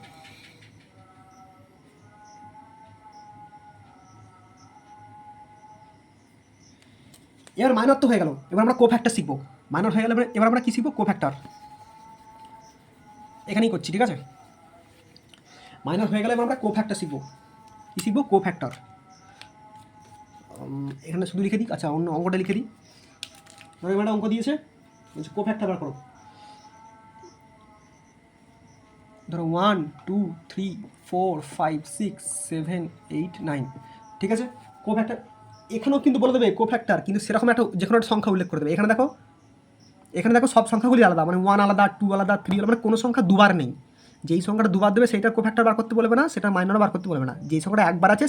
এবার মাইনর তো হয়ে গেল, এবার আমরা কোফ্যাক্টর শিখবো। মাইনর হয়ে গেলে এবার আমরা কী শিখবো, কোফ্যাক্টর, এখানেই করছি, ঠিক আছে। মাইনর হয়ে গেলে এবার আমরা কোফ্যাক্টর শিখবো, কী শিখবো, কোফ্যাক্টর। এখানে শুধু লিখে দিই, আচ্ছা অন্য অঙ্কটা লিখে দিই, একটা অঙ্ক দিয়েছে, বলছে কোফ্যাক্টর বার করো, ধরো 1 2 3 4 5 6 7 8 9, ঠিক আছে। কোফ্যাক্টর এখানেও কিন্তু বলে দেবে কোফ্যাক্টর, কিন্তু সেরকম একটা যে কোনো একটা সংখ্যা উল্লেখ করে দেবে। এখানে দেখো সব সংখ্যাগুলি আলাদা, মানে 1 আলাদা, 2 আলাদা, 3 আলাদা, মানে কোনো সংখ্যা দুবার নেই। যেই সংখ্যাটা দুবার দেবে সেইটা কোফ্যাক্টর বার করতে বলবে না, সেটা মাইনর বার করতে বলবে না। যেই সংখ্যাটা একবার আছে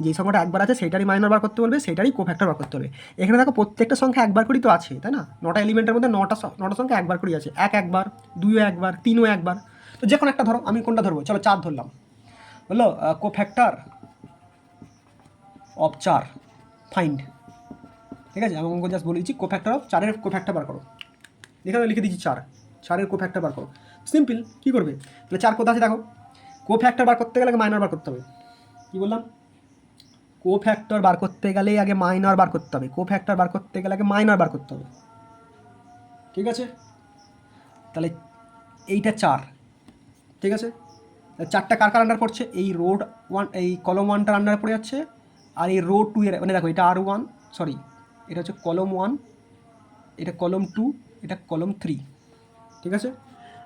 যেই সংখ্যাটা একবার আছে সেইটারই মাইনর বার করতে বলবে, সেইটারই কোফ্যাক্টর বার করতে হবে। এখানে দেখো প্রত্যেকটা সংখ্যা একবার করেই তো আছে, তাই না। 9টা এলিমেন্টের মধ্যে 9টা সংখ্যা একবার করেই আছে, 1 একবার, 2 একবার, 3 একবার। তো যে কোনো একটা ধরো, আমি কোনটা ধরবো, চলো 4 ধরলাম, বললো কোফ্যাক্টর অফ 4 ফাইন্ড, ঠিক আছে। আমি অঙ্ক জাস্ট বলে দিচ্ছি, কোফ্যাক্টর অফ 4-এর কোফ্যাক্টর বার করো, এখানে লিখে দিচ্ছি 4-4-এর কোফ্যাক্টর বার করো। সিম্পল, কী করবে, তাহলে 4 কোথা আছে দেখো, কোফ্যাক্টর বার করতে গেলে মাইনর বার করতে হবে, কী বললাম, কোফ্যাক্টর বার করতে গেলে আগে মাইনর বার করতে হবে, কোফ্যাক্টর বার করতে গেলে আগে মাইনর বার করতে হবে, ঠিক আছে। তাহলে এইটা 4, ঠিক আছে। চারটা কার কার আন্ডার পড়ছে, এই রোড 1 এই কলম 1টার আন্ডারে পড়ে যাচ্ছে, আর এই রো 2 এর মানে দেখো এটা R1 সরি এটা হচ্ছে কলম 1, এটা কলম 2, এটা কলম 3, ঠিক আছে।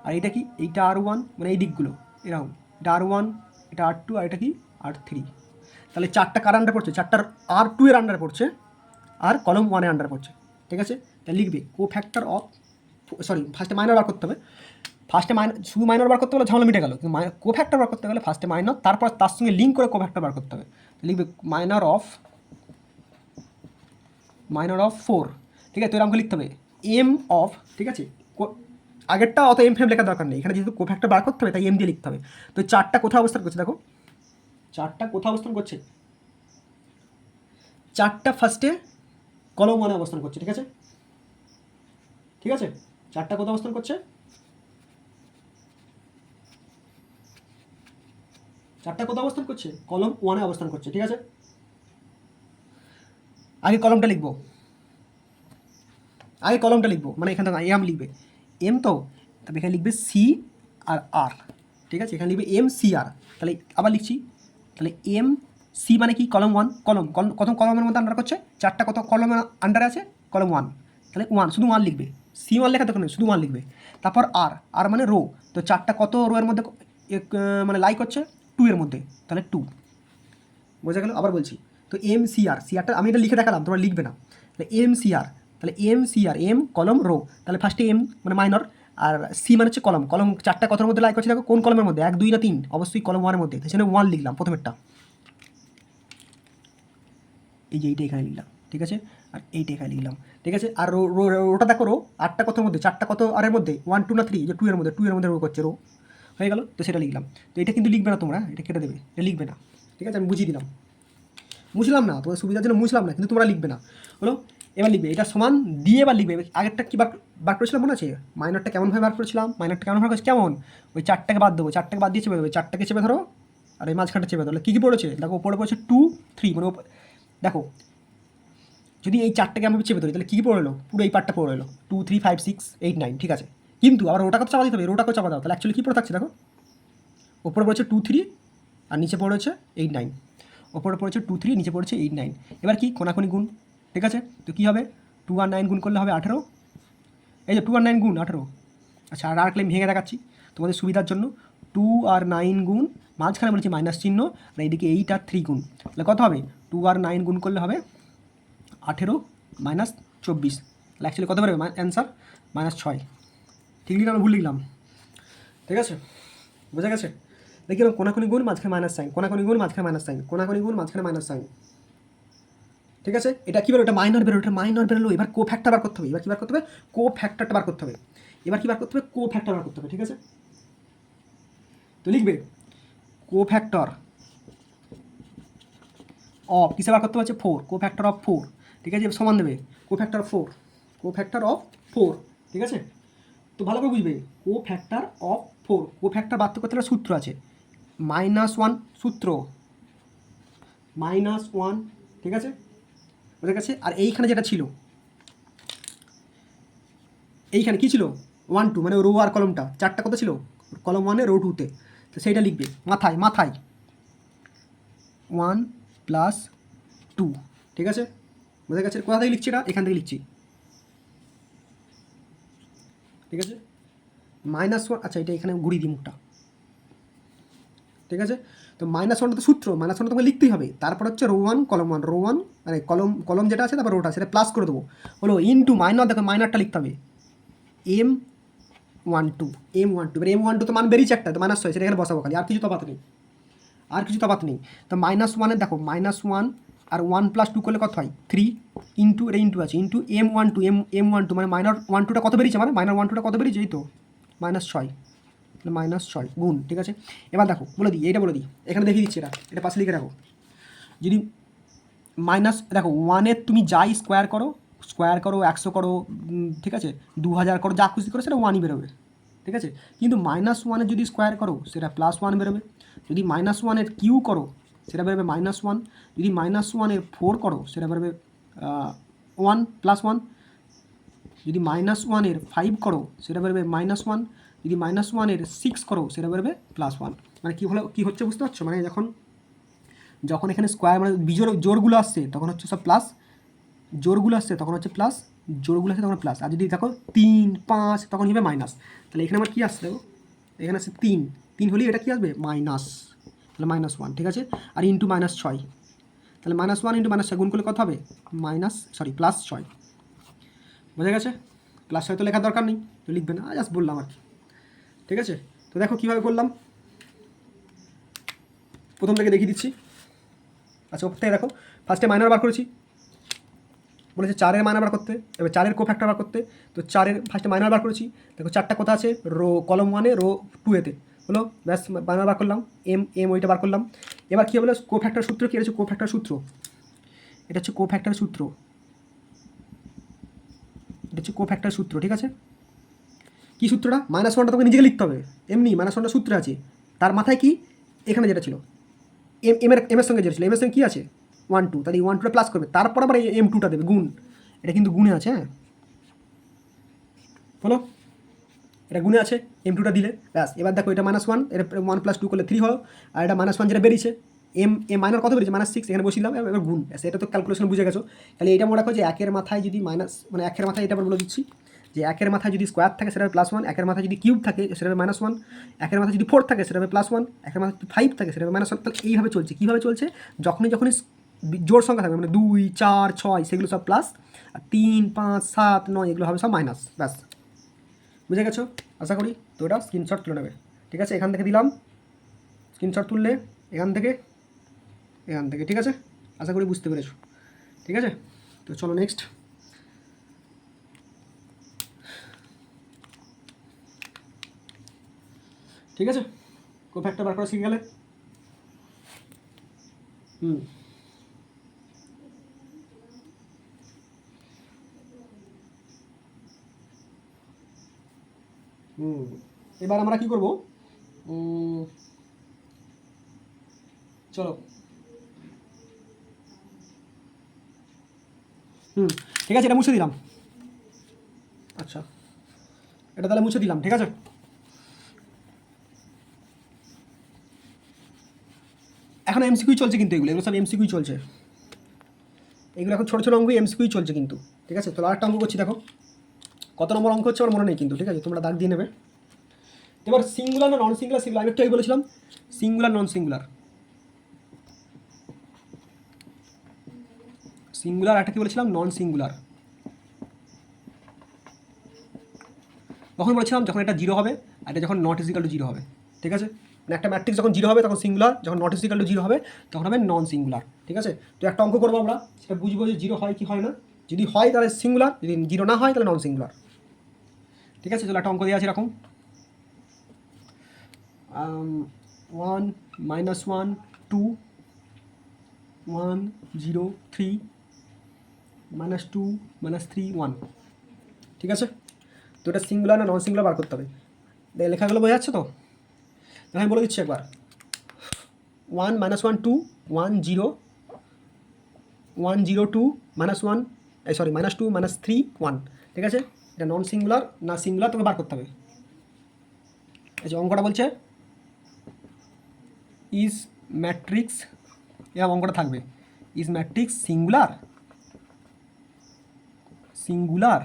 আর এটা কি, এইটা R1 মানে এই দিকগুলো এরকম, এটা R1, এটা R2, আর এটা কি R3। তাহলে চারটা কার আন্ডার পড়ছে, চারটার R2 এর আন্ডার পড়ছে আর কলম 1 এর আন্ডার পড়ছে, ঠিক আছে। তাহলে লিখবে কোফ্যাক্টর অফ, সরি ফার্স্টে মাইনর বার করতে হবে, ফার্স্টে মাইনর শুধু মাইনর বার করতে গেলে ঝামেলা মিটে গেল, কিন্তু কোফ্যাক্টর বার করতে গেলে ফার্স্টে মাইনর, তারপর তার সঙ্গে লিঙ্ক করে কোফ্যাক্টর বার করতে হবে। লিখবে মাইনর অফ 4, ঠিক আছে। তো এরকম লিখতে হবে এম অফ, ঠিক আছে। আগেরটা অত এম ফেম লেখার দরকার নেই, এখানে যেহেতু কোফ্যাক্টর বার করতে হবে তাই এম দিয়ে লিখতে হবে। তো চারটা কোথায় অবস্থান করছে দেখো, চারটা কোথায় অবস্থান করছে, চারটা ফার্স্টে কলম 1 অবস্থান করছে, ঠিক আছে, ঠিক আছে। চারটা কোথায় অবস্থান করছে, চারটা কোথায় অবস্থান করছে, কলম 1 অবস্থান করছে, ঠিক আছে। আগে কলমটা লিখবো, আগে কলমটা লিখবো, মানে এখানে এম লিখবে এম, তো তবে এখানে লিখবে সি আর আর, ঠিক আছে। এখানে লিখবে এম সি আর, তাহলে আবার লিখছি, তাহলে এম সি মানে কি কলম 1, কলম কত কলমের মধ্যে আন্ডার করছে, চারটা কত কলমের আন্ডারে আছে, কলম 1, তাহলে 1 শুধু 1 লিখবে, সি 1 লেখা দেখুন শুধু 1 লিখবে, তারপর আর, আর মানে রো, তো চারটা কত রো এর মধ্যে মানে লাইক হচ্ছে 2 এর মধ্যে, তাহলে 2, বোঝা গেল। আবার বলছি, তো এম সি আর, সি আরটা আমি এটা লিখে দেখালাম, তোমরা লিখবে না, তাহলে এম সি আর, তাহলে এম সি আর, এম কলম রো, তাহলে ফার্স্টে এম মানে মাইনর, আর সি মানে হচ্ছে কলম, কলম চারটা কতর মধ্যে লাইক হচ্ছে দেখো, কোন কলমের মধ্যে 1 2 না 3, অবশ্যই কলম 1 এর মধ্যে, তাই সেখানে 1 লিখলাম প্রথমেরটা, এই যে এইটা এখানে লিখলাম, ঠিক আছে। আর এইটা এখানে লিখলাম, ঠিক আছে। আর রোটা দেখো, রো 8টা কতর মধ্যে, চারটা কত আর এর মধ্যে 1 2 না 3, যে 2 এর মধ্যে, 2 এর মধ্যে রো করছে, রো হয়ে গেল, তো সেটা লিখলাম। তো এটা কিন্তু লিখবে না তোমরা, এটা কেটে দেবে, এটা লিখবে না, ঠিক আছে। আমি বুঝিয়ে দিলাম, মুছলাম না তোমার সুবিধার জন্য, মুছলাম না, কিন্তু তোমরা লিখবে না হলো। এবার লিখবে এটা সমান দিয়ে, এবার লিখবে আগেরটা কী বার করেছিলাম মনে আছে, মাইনরটা কেমনভাবে বার করেছিলাম, মাইনরটা কেমন বার করেছি কেমন, ওই চারটাকে বাদ দেবো, চারটাকে বাদ দিয়ে চেপে দেবো, চারটাকে চেপে ধরো, আর এই মাঝখানটা চেপে ধরো, কী কী পড়েছে দেখো, ওপরে পড়েছে 2 3, মানে দেখো যদি এই চারটাকে আমি চেপে ধরি তাহলে কী কী পড়ে এলো, পুরো এই পার্টটা পড়ে এলো 2 3 5 6 8 9, ঠিক আছে। কিন্তু আবার ওটাকে চাপা দিতে হবে, রোটাকেও চাপা দাও, তাহলে অ্যাকচুয়ালি কী পড়ে থাকছে দেখো, ওপরে পড়েছে 2 3 আর নিচে পড়েছে 8 9, ওপরে পড়েছে 2 3, নিচে পড়েছে 8 9। এবার কি কোনাকুনি গুণ, ঠিক আছে। তো কী হবে 2 আর 9 গুণ করলে হবে 18, এই যে 2 আর 9 গুণ 18। আচ্ছা আর আরেকটা আমি ভেঙে দেখাচ্ছি তোমাদের সুবিধার জন্য, 2 আর 9 গুণ, মাঝখানে বলেছি মাইনাস চিহ্ন, আর এইদিকে 8 আর 3 গুণ, তাহলে কত হবে 2 আর 9 গুণ করলে হবে 18 মাইনাস 24, তাহলে অ্যাকচুয়ালি কত বেরোবে অ্যান্সার -6। ঠিক লিখলাম, ভুল লিখলাম, ঠিক আছে, বোঝা গেছে। দেখি কোনাকুনি গুণ মাঝখানে মাইনাস সাইন, কোনাকুনি গুণ মাঝখানে মাইনাস সাইন, কোনাকুনি গুণ মাঝখানে মাইনাস সাইন, ঠিক আছে। এটা কী বেরো, এটা মাইনর বেরো, এটা মাইনর বেরোলো, এবার কো ফ্যাক্টর বার করতে হবে, এবার কী বার করতে হবে, কো ফ্যাক্টরটা বার করতে হবে, এবার কী বার করতে হবে, কো ফ্যাক্টর বার করতে হবে, ঠিক আছে। তো লিখবে কো ফ্যাক্টর অফ, কিসে বার করতে পারছে 4, কো ফ্যাক্টর অফ 4, ঠিক আছে, সমান দেবে cofactor of 4, cofactor of 4, ঠিক আছে। তো ভালো করে বুঝবে cofactor of 4, cofactor বার করতে গেলে সূত্র আছে -1 সূত্র -1, ঠিক আছে, ওদের কাছে। আর এইখানে যেটা ছিল, এইখানে কী ছিল 1 2, মানে রো আর কলমটা চারটা কত ছিল, কলম 1 রো 2তে, তো সেইটা লিখবে মাথায় মাথায় 1 + 2, ঠিক আছে, বোঝা গেছে। কোথা থেকে লিখছি এটা, এখান থেকে লিখছি, ঠিক আছে। -1, আচ্ছা এটা এখানে ঘুরিয়ে দিই মুখটা, ঠিক আছে। তো -1টা তো সূত্র, -1টা তোমাকে লিখতেই হবে, তারপর হচ্ছে রো 1 কলম 1, রো 1 মানে কলম কলম যেটা আছে তারপর রোটা সেটা প্লাস করে দেবো, হলো ইনটু মাইনর, দেখো মাইনরটা লিখতে হবে M12, M12, এবার M12 তো মান বেরিয়েছে একটা, তো -6 সেটা এখানে বসাবো খালি, আর কিছু তফাৎ নেই, আর কিছু তফাৎ নেই। তো -1 দেখো -1 আর 1 + 2 করলে কত হয় 3, ইন্টু এটা ইন্টু আছে, ইন্টু M12, M12 মানে -12টা কত বেরিয়েছে, মানে -12টা কত বেরিয়েছে, এই তো -6, -6 গুণ, ঠিক আছে। এবার দেখো বলে দিই, এইটা বলে দিই, এখানে দেখিয়ে দিচ্ছি, এটা পাশে লিখে রাখো। যদি দেখো 1-এর তুমি যাই স্কোয়ার করো 100 করো, ঠিক আছে, 2000 করো, যা খুশি করো সেটা 1ই বেরোবে, ঠিক আছে। কিন্তু -1-এর যদি স্কোয়ার করো সেটা +1 বেরোবে, যদি -1-এর কিউ করো সেটা বেরোবে -1। যদি -1 এর 4 করো সেটা বেরোবে 1 +1। যদি -1 এর 5 করো সেটা বেরোবে -1। যদি -1 এর 6 করো সেটা বেরোবে +1। মানে কী হলো, কী হচ্ছে বুঝতে পারছো? মানে যখন যখন এখানে স্কোয়ার মানে বিজোড় জোড়গুলো আসছে তখন হচ্ছে সব প্লাস, জোড়গুলো আসছে তখন হচ্ছে প্লাস, জোড়গুলো আসছে তখন প্লাস। আর যদি দেখো 3, 5 তখন হবে মাইনাস। তাহলে এখানে আমার কী আসছে দেখো, এখানে আসছে 3 হলেই এটা কী আসবে মাইনাস, তাহলে -1, ঠিক আছে। আর ইন্টু -6, তাহলে -1 ইন্টু -6 গুণ করলে কত হবে +6। বোঝা গেছে? +6 তো লেখার দরকার নেই, তো লিখবে না, জাস্ট বললাম আর কি, ঠিক আছে। তো দেখো কীভাবে করলাম, প্রথম থেকে দেখিয়ে দিচ্ছি। আচ্ছা ওর থেকে দেখো, ফার্স্টে মাইনার বার করেছি, বলেছে 4-এর মাইনার বার করতে, এবার 4-এর কোফ্যাক্টর বার করতে। তো 4-এর ফার্স্টে মাইনার বার করেছি, দেখো 4টা কথা আছে রো কলম 1-এ রো 2-এতে হলো, ব্যাস মাইনার বার করলাম, এম ওইটা বার করলাম। এবার কী বলে কোফ্যাক্টর সূত্র, কী হচ্ছে কোফ্যাক্টর সূত্র, এটা হচ্ছে কোফ্যাক্টর সূত্র, এটা হচ্ছে কোফ্যাক্টর সূত্র, ঠিক আছে। কী সূত্রটা, -1টা তোকে নিজেকে লিখতে হবে, এমনি -1টা সূত্র আছে, তার মাথায় কি এখানে যেটা ছিল এমের সঙ্গে যেটা ছিল, এমের সঙ্গে কী আছে 1 2, তাহলে এই 1 2টা প্লাস করবে, তারপর আবার এই M2টা দেবে গুণ, এটা কিন্তু গুণে আছে, হ্যাঁ বলো, এটা গুণে আছে, M2টা দিলে ব্যাস। এবার দেখো এটা -1, এটা 1 + 2 করলে 3 হলো, আর এটা -1 যেটা বেরিয়েছে এম মাইনার কত বেরিয়েছে -6, এখানে বসিয়ে দিলাম, এবার গুণ, ব্যাস। এটা তো ক্যালকুলেশন বুঝে গেছো। তাহলে এটা মনে রাখো যে একের মাথায় যদি মানে একের মাথায় এটা বলে দিচ্ছি যে একের মাথায় যদি স্কোয়ার থাকে সেটা হবে +1, একের মাথায় যদি কিউব থাকে সেটা হবে -1, একের মাথায় যদি 4 থাকে সেটা হবে +1, একের মাথায় যদি 5 থাকে সেটা হবে -1। তাহলে এইভাবে চলছে। কীভাবে চলছে, যখনই জোড় সংখ্যা থাকবে মানে 2 4 6 সেগুলো সব প্লাস, আর 3 5 7 9 এগুলো হবে সব মাইনাস, ব্যাস। বুঝে গেছো আশা করি। তো ওটা স্ক্রিনশট তুলে নেবে, ঠিক আছে। এখান থেকে দিলাম, স্ক্রিনশট তুললে এখান থেকে, ঠিক আছে। আশা করি বুঝতে পেরেছো, ঠিক আছে। তো চলো নেক্সট, ঠিক আছে। কোফ্যাক্টর বার করা শিখে গেলে, হুম এবার আমরা কি করব, চলো ঠিক আছে, এটা মুছে দিলাম। আচ্ছা এটা তাহলে মুছে দিলাম, ঠিক আছে। এখন এমসিকিউ চলছে কিন্তু, এগুলো সব এমসিকিউ চলছে, এগুলো এখন ছোটো ছোটো অঙ্কই এমসিকিউ চলছে কিন্তু, ঠিক আছে। তো আরেকটা অঙ্ক করছি, দেখো কত নম্বর অঙ্ক হচ্ছে আমার মনে নেই কিন্তু, ঠিক আছে, তোমরা দাগ দিয়ে নেবে। এবার সিঙ্গুলার না নন সিঙ্গুলার, সেগুলো আমি একটু বলেছিলাম, সিঙ্গুলার নন সিঙ্গুলার, সিঙ্গুলার একটা কি বলেছিলাম নন সিঙ্গুলার। তখন বলেছিলাম যখন এটা 0 হবে আর এটা যখন নট ইজিক্যাল টু 0 হবে, ঠিক আছে। মানে একটা ম্যাট্রিক্স যখন 0 হবে তখন সিঙ্গুলার, যখন নট ইজিক্যাল টু 0 হবে তখন হবে নন সিঙ্গুলার, ঠিক আছে। তো একটা অঙ্ক করবো আমরা, সেটা বুঝবো যে 0 হয় কি হয় না। যদি হয় তাহলে সিঙ্গুলার, যদি 0 না হয় তাহলে নন সিঙ্গুলার, ঠিক আছে। তাহলে একটা অঙ্ক দেওয়া আছে এরকম, 1 -1 2 1 0 3 -2 -3 1, ঠিক আছে। তো এটা সিঙ্গুলার না নন সিঙ্গুলার বার করতে হবে। লেখাগুলো বোঝা যাচ্ছে তো, আমি বলে দিচ্ছি একবার, 1 -1 2 1 0 1 0 2 -1 -2 -3 1, ঠিক আছে। এটা নন সিঙ্গুলার না সিঙ্গুলার তোকে বার করতে হবে। এই যে অঙ্কটা বলছে ইজ ম্যাট্রিক্স, এরকম অঙ্কটা থাকবে, ইজ ম্যাট্রিক্স সিঙ্গুলার, সিঙ্গুলার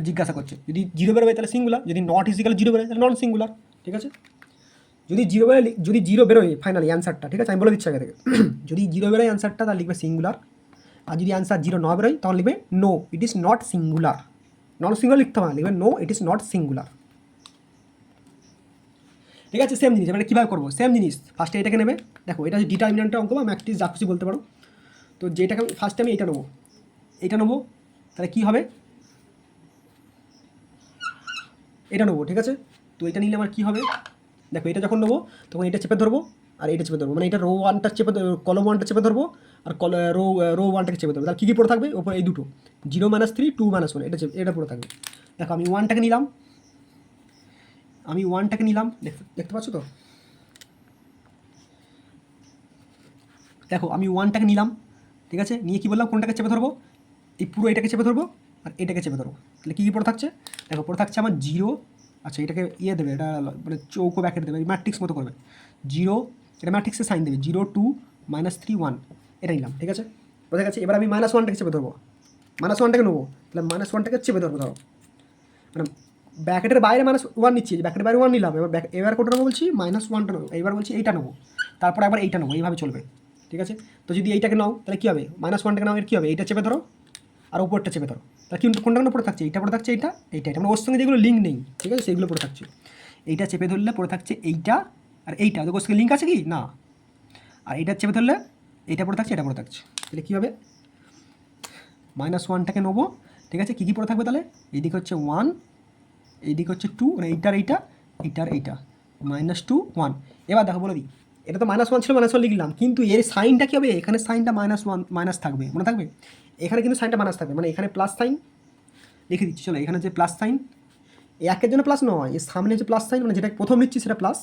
জিজ্ঞাসা করছে। যদি 0 বেরোবে তাহলে সিঙ্গুলার, যদি নট ইজিক্যাল 0 বেরোয় তাহলে নন সিঙ্গুলার, ঠিক আছে। যদি 0 বেরোয়, যদি 0 বেরোয় ফাইনালি অ্যান্সারটা, ঠিক আছে, আমি বলে দিচ্ছি আগে থেকে, যদি 0 বেরোয় অ্যান্সারটা তাহলে লিখবে সিঙ্গুলার, আর যদি অ্যান্সার 0 না বেরোয় তখন লিখবে no it is not singular. Non singular লিখতে হবে না, লিখবে no it is not singular, ঠিক আছে। সেম জিনিস এবার কীভাবে করবো, সেম জিনিস ফার্স্টে এটাকে নেবে, দেখো এটা হচ্ছে ডিটারমিনেন্টের অঙ্ক বা ম্যাট্রিক্স যা খুশি বলতে পারো। তো যেটাকে ফার্স্টে আমি এটা নেবো, এটা নেবো, তাহলে কী হবে, এটা নেবো, ঠিক আছে। তো এটা নিলে আমার কী হবে, দেখো এটা যখন নেবো তখন এটা চেপে ধরবো আর এটা চেপে ধরবো, মানে এটা রো 1টা চেপে, কলম 1টা চেপে ধরবো আর রো 1টাকে চেপে ধরবো, তাহলে কী কী পড়ে থাকবে ওপর এই দুটো 0 -3 2 -1, এটা পড়ে থাকবে। দেখো আমি 1টাকে নিলাম, দেখতে পাচ্ছ তো, দেখো আমি ওয়ানটাকে নিলাম, ঠিক আছে, নিয়ে কী বললাম, কোনটাকে চেপে ধরবো, এই পুরো এটাকে চেপে ধরবো আর এটাকে চেপে ধরবো। তাহলে কী কী পড়ে থাকছে, দেখো পড়ে থাকছে আমার জিরো, আচ্ছা এটাকে ইয়ে দেবে, এটা মানে চৌকো ব্যাকেট দেবে, ম্যাট্রিক্স মতো করবে, জিরো, এটা ম্যাট্রিক্সের সাইন দেবে, 0 2 -3 1, এটা নিলাম, ঠিক আছে, বোঝা গেছে। এবার আমি -1টাকে চেপে ধরবো, -1টাকে নেবো, তাহলে -1টাকে চেপে ধরবো, ধরো মানে ব্র্যাকেটের বাইরে -1 নিচ্ছি, ব্র্যাকেটের বাইরে 1 নিলাম, এবার কোনটা নেবো বলছি, -1টা নেবো, এবার বলছি এইটা নেবো, তারপরে আবার এইটা নেবো, এইভাবে চলবে, ঠিক আছে। তো যদি এইটাকে নাও তাহলে কী হবে, -1টাকে নাও, এর কী হবে, এইটা চেপে ধরো আর উপরটা চেপে ধরো, তাহলে কিন্তু কোনটা পড়ে থাকছে, এইটা পড়ে থাকছে, এইটা মানে ওর সঙ্গে যেগুলো লিঙ্ক নেই, ঠিক আছে, সেইগুলো পড়ে থাকছে। এইটা চেপে ধরলে পড়ে থাকছে এইটা আর এইটা, ওর সঙ্গে লিঙ্ক আছে কি না, আর এইটা চেপে ধরলে এইটা পড়ে থাকছে, এটা পড়ে থাকছে, তাহলে কী হবে, -1টাকে নেবো, ঠিক আছে, কী কী পড়ে থাকবে তাহলে, এইদিকে হচ্ছে 1, এইদিকে হচ্ছে 2, মানে এইটার এইটা, এইটার এইটা, -2 1। এবার দেখো বলে দিই, এটা তো -1 ছিল, -1 লিখলাম, কিন্তু এর সাইনটা কী হবে, এখানে সাইনটা -1 মাইনাস থাকবে, মনে থাকবে, এখানে কিন্তু সাইনটা মাইনাস থাকবে, মানে এখানে প্লাস সাইন লিখে দিচ্ছি, চলো এখানে যে প্লাস সাইন, একের জন্য প্লাস নয়, এর সামনে যে প্লাস সাইন, মানে যেটা প্রথম নিচ্ছি সেটা প্লাস,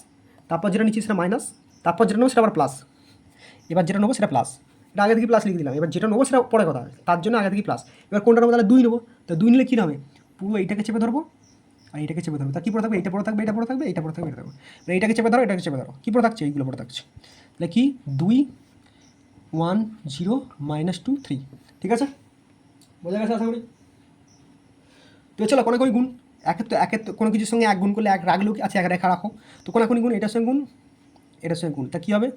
তারপর যেটা নিচ্ছি সেটা মাইনাস, তারপর যেটা নেবো সেটা আবার প্লাস, এবার যেটা নেবো সেটা প্লাস, এটা আগে থেকে প্লাস লিখে দিলাম, এবার যেটা নেবো সেটা পরে কথা, তার জন্য আগে থেকে প্লাস। এবার কোনটা নেবো, তাহলে 2 নেবো, তো 2 নিলে কী হবে, পুরো এইটাকে চেপে ধরবো আর এইটাকে চেপে ধরবো, তা কী পড়ে থাকবে, এইটা পড়ে থাকবে, এটা পড়ে থাকবে, এইটা পড়ে থাকবে, এটা থাকবে, এইটাকে চেপে ধরো, এটাকে চেপে ধরো, কী পড়ে থাকছে, এইগুলো পড়ে থাকছে, তাহলে কি 2 1 0 -2 3, ঠিক আছে, বোঝা গেছে আশা করি। তো চলো কোনাকুনি গুণ, একের তো কোনো কিছুর সঙ্গে 1 গুণ করলে 1 রাখলেও কি, আচ্ছা 1 রেখা রাখো, তো কোনাকুনি গুণ, এটার সঙ্গে গুণ, এটার সঙ্গে গুণ, তা কী হবে,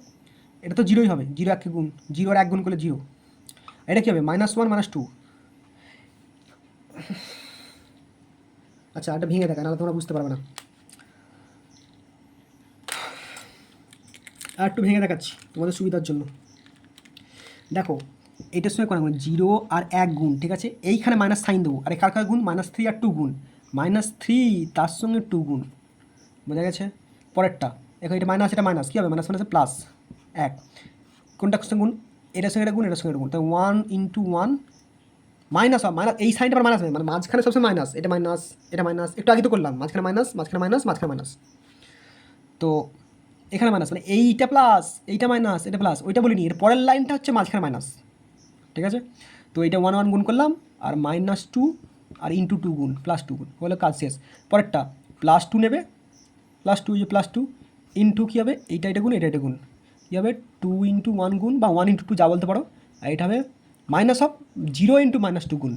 এটা তো 0ই হবে, 0 1 গুণ, 0 আর 1 গুণ করলে 0, এটা কী হবে, -1 -2, আচ্ছা এটা ভেঙে দেখা, নাহলে তোমরা বুঝতে পারবে না, আর একটু ভেঙে দেখাচ্ছি তোমাদের সুবিধার জন্য। দেখো এইটার সঙ্গে কোন গুণ, 0 আর 1 গুণ, ঠিক আছে, এইখানে মাইনাস সাইন দেবো, আর কার গুণ, -3 আর 2 গুণ, -3 তার সঙ্গে 2 গুণ, বোঝা গেছে। পরেরটা দেখো, এটা মাইনাস, এটা মাইনাস, কী হবে, মাইনাস মাইনাসে প্লাস 1, কোনটা সঙ্গে গুণ, এটার সঙ্গে এটা গুণ, এটার সঙ্গে এটা গুণ, তাই 1 × 1 মাইনাস, মাইনাস এই সাইনটা আবার মাইনাস, মানে মাঝখানে সবসময় মাইনাস, এটা মাইনাস, এটা মাইনাস, একটু আগে তো করলাম, মাঝখানে মাইনাস, মাঝখানে মাইনাস, মাঝখানে মাইনাস, তো এখানে মাইনাস, মানে এইটা প্লাস, এইটা মাইনাস, এটা প্লাস, ওইটা বলিনি, এর পরের লাইনটা হচ্ছে মাঝখানে মাইনাস, ঠিক আছে। তো এইটা 1 1 গুণ করলাম, আর -2 আর × 2 গুণ, +2 গুণ হলে কাজ শেষ। পরেরটা +2 নেবে, +2, এই যে +2 ইন্টু কী হবে, এইটা এটা গুণ, এটা গুণ, কী হবে 2 × 1 গুণ বা 1 × 2 যা বলতে পারো, আর এটা হবে -0 × -2 গুণ,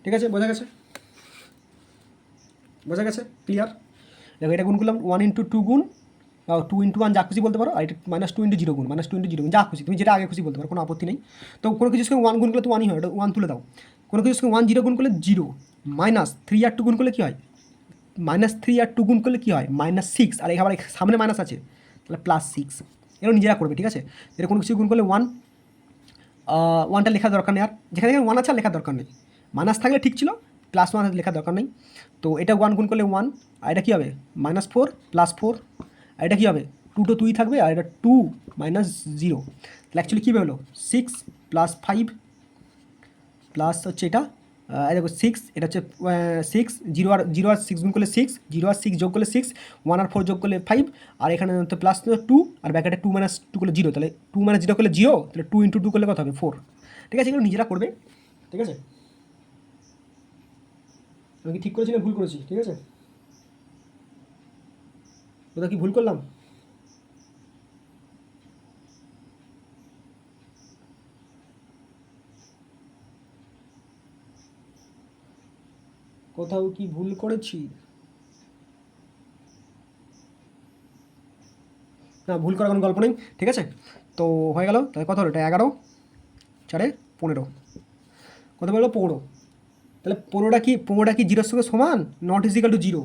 ঠিক আছে, বোঝা গেছে, বোঝা গেছে, ক্লিয়ার। দেখো এটা গুণ করলাম 1 × 2 গুণ বা 2 × 1 যা খুশি বলতে পারো, আর এটা -2 × 0 গুণ, -2 × 0 গুণ, যা খুশি তুমি যেটা আগে খুশি বলতে পারো, কোনো আপত্তি নেই। তো কোনো কিছুর সঙ্গে 1 গুণ করলে তো 1ই হয়, এটা 1 তুলে দাও। কোনো কিছুর সঙ্গে 1 0 গুণ করলে 0, -3 আর 2 গুণ করলে কী হয়, -3 আর 2 গুণ করলে কী হয়, -6, আর এই আবার সামনে মাইনাস আছে, তাহলে +6, এগুলো নিজেরা করবে, ঠিক আছে। এটা কোনো কিছু গুণ করলে 1, 1টা লেখার দরকার নেই, আর যেখানে 1 আছে আর লেখার দরকার নেই, মাইনাস থাকলে ঠিক ছিল, +1 লেখার দরকার নেই। তো এটা 1 গুণ করলে 1, আর এটা কী হবে, -4 +4, আর এটা কী হবে 2 তো 2ই থাকবে, আর এটা 2 -0, তাহলে অ্যাকচুয়ালি কী হলো 6 + 5 প্লাস হচ্ছে এটা, দেখো 6, এটা হচ্ছে 6, 0 আর 6 গুণ করলে 6, 0 আর 6 যোগ করলে 6, 1 আর 4 যোগ করলে 5, আর এখানে তো প্লাস 2, আর ব্যাকেটে 2 - 2 করলে 0, তাহলে 2 - 0 করলে 0, তাহলে 2 × 2 করলে কত হবে 4, ঠিক আছে, এগুলো নিজেরা করবে, ঠিক আছে। আমি কি ঠিক করেছি না ভুল করেছি, ঠিক আছে, ওটা কি ভুল করলাম, কোথাও কি ভুল করেছি, না ভুল করার কোনো গল্প নেই, ঠিক আছে। তো হয়ে গেল, তাহলে কত হলো, এটা 11 4 15, কত বললো 15, তাহলে 15টা কি 0-র সঙ্গে সমান, নট ইজিক্যাল টু 0,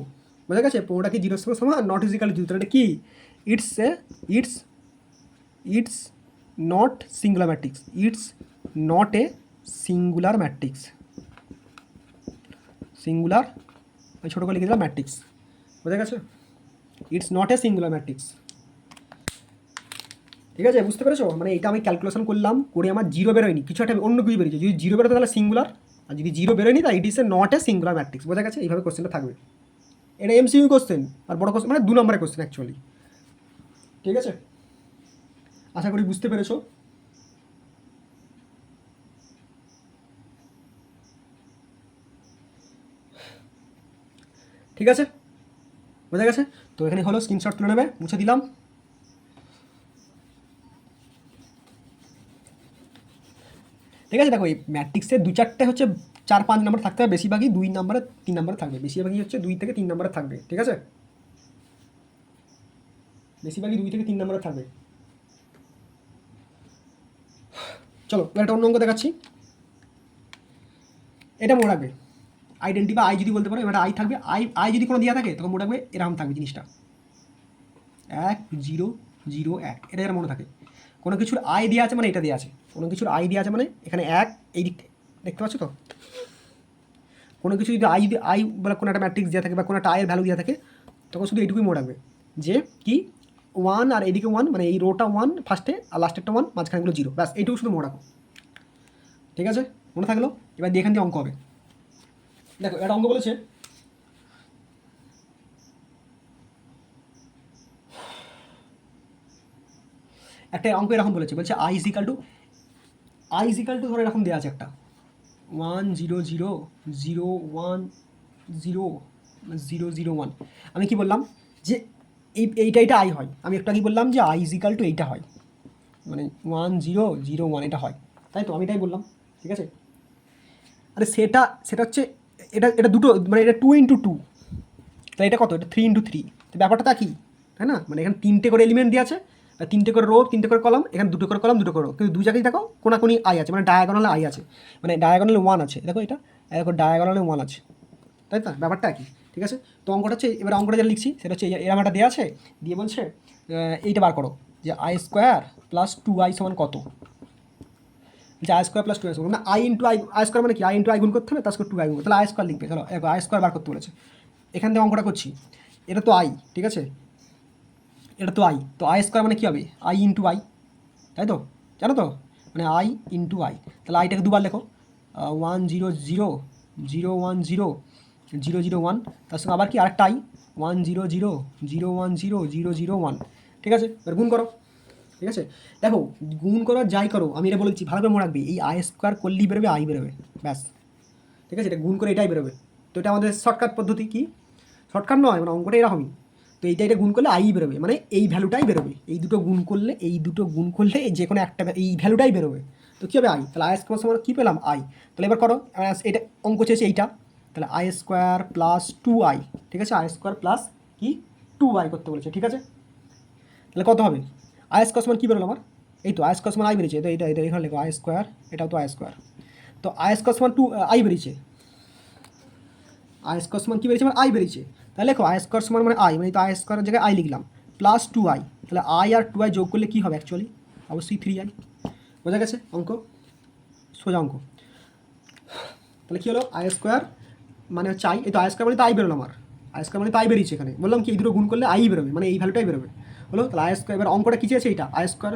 বোঝা গেছে, 15টা কি 0-র সঙ্গে সমান, নট ইজিক্যাল টু 0, তাহলে এটা কি, it's it's not singular matrix, it's not a singular matrix, singular ছোটো করে লিখে দিলাম ম্যাট্রিক্স, বোঝা গেছে, it's not a singular matrix, ঠিক আছে, বুঝতে পেরেছো, মানে এটা আমি ক্যালকুলেশন করলাম, করে আমার 0 বেরোয়নি, কিছু একটা অন্য কিছু বেরিয়েছে, যদি 0 বেরোতো তাহলে সিঙ্গুলার, আর যদি 0 বেরোয়নি তাই ইট ইস এ নট এ সিঙ্গুলার ম্যাট্রিক্স, বোঝা গেছে, এইভাবে কোশ্চেনটা থাকবে, এটা MCQ কোশ্চেন, আর বড় কোশ্চেন মানে 2 নম্বরের কোশ্চেন অ্যাকচুয়ালি, ঠিক আছে। আশা করি বুঝতে পেরেছো। ঠিক আছে, বোঝা গেছে? তো এখানে হলো স্ক্রিনশট তুলে নেবে, মুছে দিলাম। ঠিক আছে, দেখো এই ম্যাট্রিক্সের 2-4টে হচ্ছে 4-5 নম্বর থাকতে হবে, বেশিরভাগই 2 নম্বরে 3 নম্বরে থাকবে, বেশিরভাগই হচ্ছে 2 থেকে 3 নম্বরে থাকবে। ঠিক আছে, বেশিরভাগই 2 থেকে 3 নম্বরে থাকবে। চলো এবার একটা অন্য অঙ্ক দেখাচ্ছি, এটা মনে রাখবে। আইডেন্টি বা আই যদি বলতে পারো, এবার আই থাকবে, আই যদি কোনো দেওয়া থাকে তখন মনে রাখবে এরকম থাকবে জিনিসটা 1 0 0 1, এটা যেন মনে থাকে। কোনো কিছুর আই দেওয়া আছে মানে এটা দেওয়া আছে, কোনো কিছুর আই দেওয়া আছে মানে এখানে 1 এই দিক দেখতে পাচ্ছ তো। কোনো কিছু যদি আই বলে কোনো একটা ম্যাট্রিক্স দেওয়া থাকে বা কোনো একটা আয়ের ভ্যালু দেওয়া থাকে, তখন শুধু এইটুকুই মনে রাখবে যে কি 1 আর এদিকে 1, মানে এই রোটা 1 ফার্স্টে আর লাস্টেরটা 1, মাঝখানেগুলো 0, ব্যাস এইটুকু শুধু মনে রাখো। ঠিক আছে, মনে থাকলো। এবার দিয়ে এখান দিয়ে অঙ্ক হবে। দেখো একটা অঙ্ক বলেছে, একটা অঙ্ক এরকম বলেছে, বলছে আই ইজিক্যাল টু ধরো এরকম দেওয়া আছে একটা 1 0 0 0 1 0 0 0 1। আমি কি বললাম যে এইটা আই হয়, আমি একটু আগে বললাম যে আই ইজিক্যাল টু এইটা হয়, মানে 1 0 0 1 এটা হয়, তাই তো আমি এটাই বললাম। ঠিক আছে, আরে সেটা হচ্ছে এটা দুটো, মানে এটা 2 × 2, তাহলে এটা কত, এটা 3 × 3, তো ব্যাপারটা তা কি, তাই না? মানে এখানে 3টে করে এলিমেন্ট দিয়ে আছে, 3টে করে রো, 3টে করে কলাম, এখানে 2টো করে কলাম, 2টো করে রো, কিন্তু দু জায়গায় দেখো কোনাকুনি আই আছে, মানে ডায়াগোনালে আই আছে, মানে ডায়াগোনালে 1 আছে, দেখো এটা দেখো ডায়াগোনালে 1 আছে, তাই তো ব্যাপারটা কি। ঠিক আছে, তো অঙ্কটা হচ্ছে, এবার অঙ্কটা যেটা লিখছি সেটা হচ্ছে এরকম একটা দেওয়া আছে, দিয়ে বলছে এইটা বার করো যে আই স্কোয়ার প্লাস 2i সমান কত, যে আই স্কোয়ার প্লাস 2i সমান, মানে আই স্কোয়ার মানে কি, আই ইন্টু আই গুণ করতে হবে, তার স্কোয়ার 2i গুণ, তাহলে আই স্কোয়ার লিখবে। চলো আই স্কোয়ার বার করতে বলেছে, এখান থেকে অঙ্কটা করছি। এটা তো আই, ঠিক আছে, এটা তো আই, তো আই স্কোয়ার মানে কী হবে, আই ইন্টু আই, তাই তো, জানো তো, মানে আই ইন্টু আই। তাহলে আইটাকে দুবার লেখো, 1 0 0 0 1 0 0 0 1, তার সঙ্গে আবার কি আরেকটা আই 1 0 0 0 1 0 0 0 1। ঠিক আছে, এবার গুণ করো। ঠিক আছে, দেখো গুণ করো যাই করো, আমি এটা বলেছি ভালো করে মনে রাখবে, এই আই স্কোয়ার করলেই বেরোবে আই বেরোবে, ব্যাস। ঠিক আছে, এটা গুণ করে এটাই বেরোবে, তো এটা আমাদের শর্টকাট পদ্ধতি। কি শর্টকাট নয়, মানে অঙ্কটা এরকমই। তো এটা গুণ করলে আই বেরোবে, মানে এই ভ্যালুটাই বেরোবে, এই দুটো গুণ করলে যে কোনো একটা এই ভ্যালুটাই বেরোবে। তো কী হবে আই, তাহলে আই স্কোয়ার সমান কী পেলাম আই। তাহলে এবার করো, এটা অঙ্ক চেয়েছে এইটা, তাহলে আই স্কোয়ার প্লাস 2i, ঠিক আছে, আই স্কোয়ার প্লাস কি 2i করতে বলেছে। ঠিক আছে, তাহলে কত হবে, আই স্কোয়ার সমান কী বেরোলো আমার, এই তো আই স্কোয়ার সমান আই বেরিয়েছে, তো এটা এখানে লেখো আই স্কোয়ার, এটাও তো আই স্কোয়ার, তো আই স্কোয়ার সমান 2i বেরিয়েছে, আই স্কোয়ার সমান কী বেরিয়েছে, মানে আই বেরিয়েছে। তাহলে দেখো আই স্কোয়ার সমান মানে আই, মানে তো আই স্কোয়ারের জায়গায় আই লিখলাম, প্লাস 2i, তাহলে আই আর 2i যোগ করলে কী হবে অ্যাকচুয়ালি, অবশ্যই 3i। বোঝা গেছে অঙ্ক, সোজা অঙ্ক। তাহলে কী হলো, আই স্কোয়ার মানে হচ্ছে আই, এই তো আই স্কোয়ার মানে তো আই বেরোলো আমার, আই স্কোয়ার মানে তো আই বেরিয়েছে, এখানে বললাম কি এই দুটো গুণ করলে আই বেরোবে, মানে এই ভ্যালুটাই বেরোবে। হলো, তাহলে আই স্কোয়ার, এবার অঙ্কটা কী চেয়েছে এইটা আই স্কোয়ার,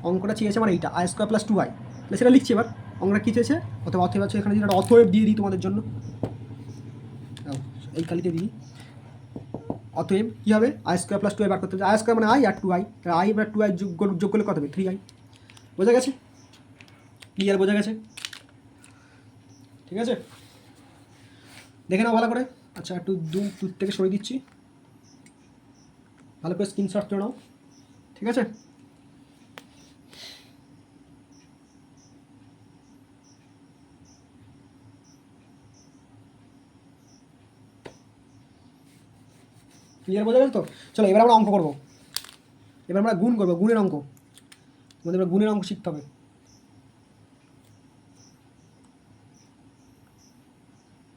অঙ্কটা চেয়েছে আমার এইটা আই স্কোয়ার প্লাস 2i, তাহলে সেটা লিখছি এবার, অঙ্কটা কী চেয়েছে, অতএব আছে এখানে যেটা অতএব দিয়ে দিই তোমাদের জন্য, এই কালিতে দিই, অতএব কী হবে আই স্কোয়ার প্লাস 2i বার করতে হবে, আই স্কোয়ার মানে আই আর 2i, তাহলে আই এবার 2i যোগ করলে কত হবে 3i। বোঝা গেছে, ক্লিয়ার, বোঝা গেছে। ঠিক আছে, দেখে নাও ভালো করে। আচ্ছা একটু দূর থেকে সরিয়ে দিচ্ছি, ভালো করে স্ক্রিনশট করে নাও। ঠিক আছে, ক্লিয়ার, বোঝা গেছে তো। চলো এবার আমরা অঙ্ক করবো, এবার আমরা গুণ করবো, গুণের অঙ্ক, আমাদের এবার গুণের অঙ্ক শিখতে হবে।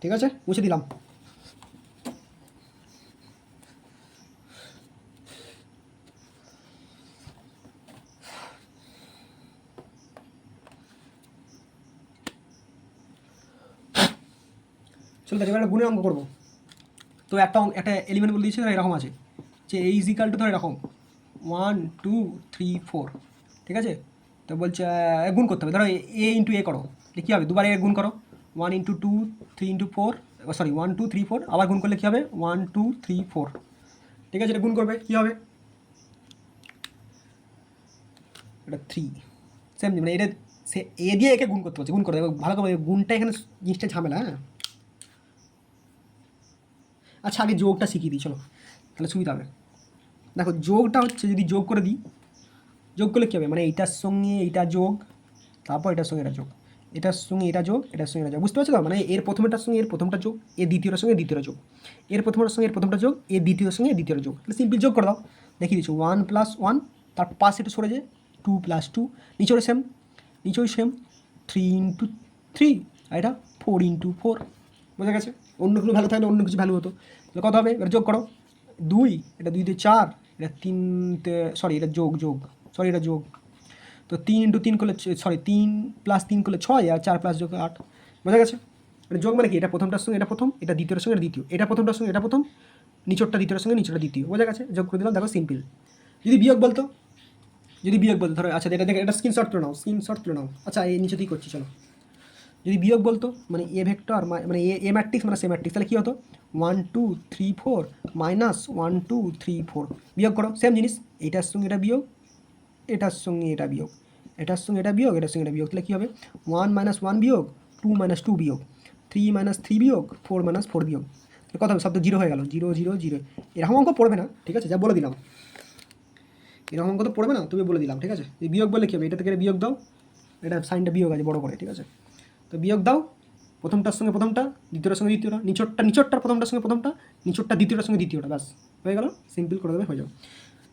ঠিক আছে, মুছে দিলাম। চলো দেখো এবার গুণের অঙ্ক করবো। তো একটা এলিমেন্ট বলে দিয়েছে, এরকম আছে যে এই ইজিক্যাল টু ধর এরকম 1 2 3 4, ঠিক আছে, তো বলছে গুণ করতে হবে, ধরো এ করো, কী হবে দুবার গুণ করো, 1 × 2 3 × 4, সরি 1 2 3 4, আবার গুণ করলে কী হবে 1 2 3 4। ঠিক আছে, এটা গুণ করবে কী হবে, এটা 3 সেম, মানে এটা সে এ দিয়ে একে গুণ করতে হচ্ছে, গুণ করে দেবে ভালো করে, গুণটা এখানে জিনিসটা ঝামেলা। হ্যাঁ আচ্ছা আগে যোগটা শিখিয়ে দিই চলো, তাহলে সুবিধা হবে। দেখো যোগটা হচ্ছে যদি যোগ করে দিই, যোগ করলে কী হবে, মানে এইটার সঙ্গে এইটা যোগ, তারপর এটার সঙ্গে এটা যোগ, এটার সঙ্গে এটা যোগ, এটার সঙ্গে এটা যোগ, বুঝতে পারছো তো? মানে এর প্রথমটার সঙ্গে এর প্রথমটা যোগ, এর দ্বিতীয়টার সঙ্গে দ্বিতীয়টা যোগ, এর প্রথমটার সঙ্গে এর প্রথমটা যোগ, এর দ্বিতীয়টার সঙ্গে দ্বিতীয়টা যোগ, তাহলে সিম্পল যোগ করে দাও, দেখিয়ে দিচ্ছি 1+1, তার পাশ একটু সরে যায় 2+2, নিচেও সেম, নিচেও সেম 3×3, আর এটা 4×4, বোঝা গেছে? অন্য কিছু ভ্যালু থাকলে অন্য কিছু ভ্যালু হতো, তাহলে কত হবে এবার যোগ করো, 2, এটা 2 দিয়ে 4, এটা 3, সরি এটা যোগ যোগ, সরি এটা যোগ, তো 3×3 করলে, সরি 3+3 করলে 6, আর 4+যোগ 8, বোঝা গেছে? এটা যোগ মানে কি, এটা প্রথমটার সঙ্গে এটা প্রথম, এটা দ্বিতীয়টার সঙ্গে এটা দ্বিতীয়, এটা প্রথমটার সঙ্গে এটা প্রথম, নিচরটা দ্বিতীয়টার সঙ্গে নিচরটা দ্বিতীয়, বোঝা গেছে? যোগ করে দিলাম, দেখো সিম্পল। যদি বিয়োগ বলতো, যদি বিয়োগ বলতো ধরো, আচ্ছা এটা দেখে এটা স্ক্রিনশট তুলে নাও, স্ক্রিনশট তুলে নাও, আচ্ছা এই নিচেতেই করছি চলো। যদি বিয়োগ বলতো মানে এ ভেক্টর মানে এ ম্যাট্রিক্স মানে সে ম্যাট্রিক্স, তাহলে কী হতো 1 2 3 4 -1 2 3 4, বিয়োগ করো সেম জিনিস, এটার সঙ্গে এটা বিয়োগ, এটার সঙ্গে এটা বিয়োগ, এটার সঙ্গে এটা বিয়োগ, এটার সঙ্গে এটা বিয়োগ, তাহলে কী হবে 1 - 1 বিয়োগ, 2 - 2 বিয়োগ, 3 - 3 বিয়োগ, 4 - 4 বিয়োগ, তাহলে কত হবে, সব তো জিরো হয়ে গেল, 0 0 0। এরকম অঙ্ক পড়বে না, ঠিক আছে, যা বলে দিলাম, এরকম অঙ্ক তো পড়বে না, তুমি বলে দিলাম, ঠিক আছে? এই বিয়োগ বললে কী হবে, এটা থেকে বিয়োগ দাও, এটা সাইনটা বিয়োগ আছে বড় করে, ঠিক আছে? তো বিয়োগ দাও, প্রথমটার সঙ্গে প্রথমটা, দ্বিতীয়টার সঙ্গে দ্বিতীয়টা, নিচরটার প্রথমটার সঙ্গে প্রথমটা, নিচরটা দ্বিতীয়টার সঙ্গে দ্বিতীয়টা, ব্যাস হয়ে গেল, সিম্পল করে দেবে, হয়ে যাবে।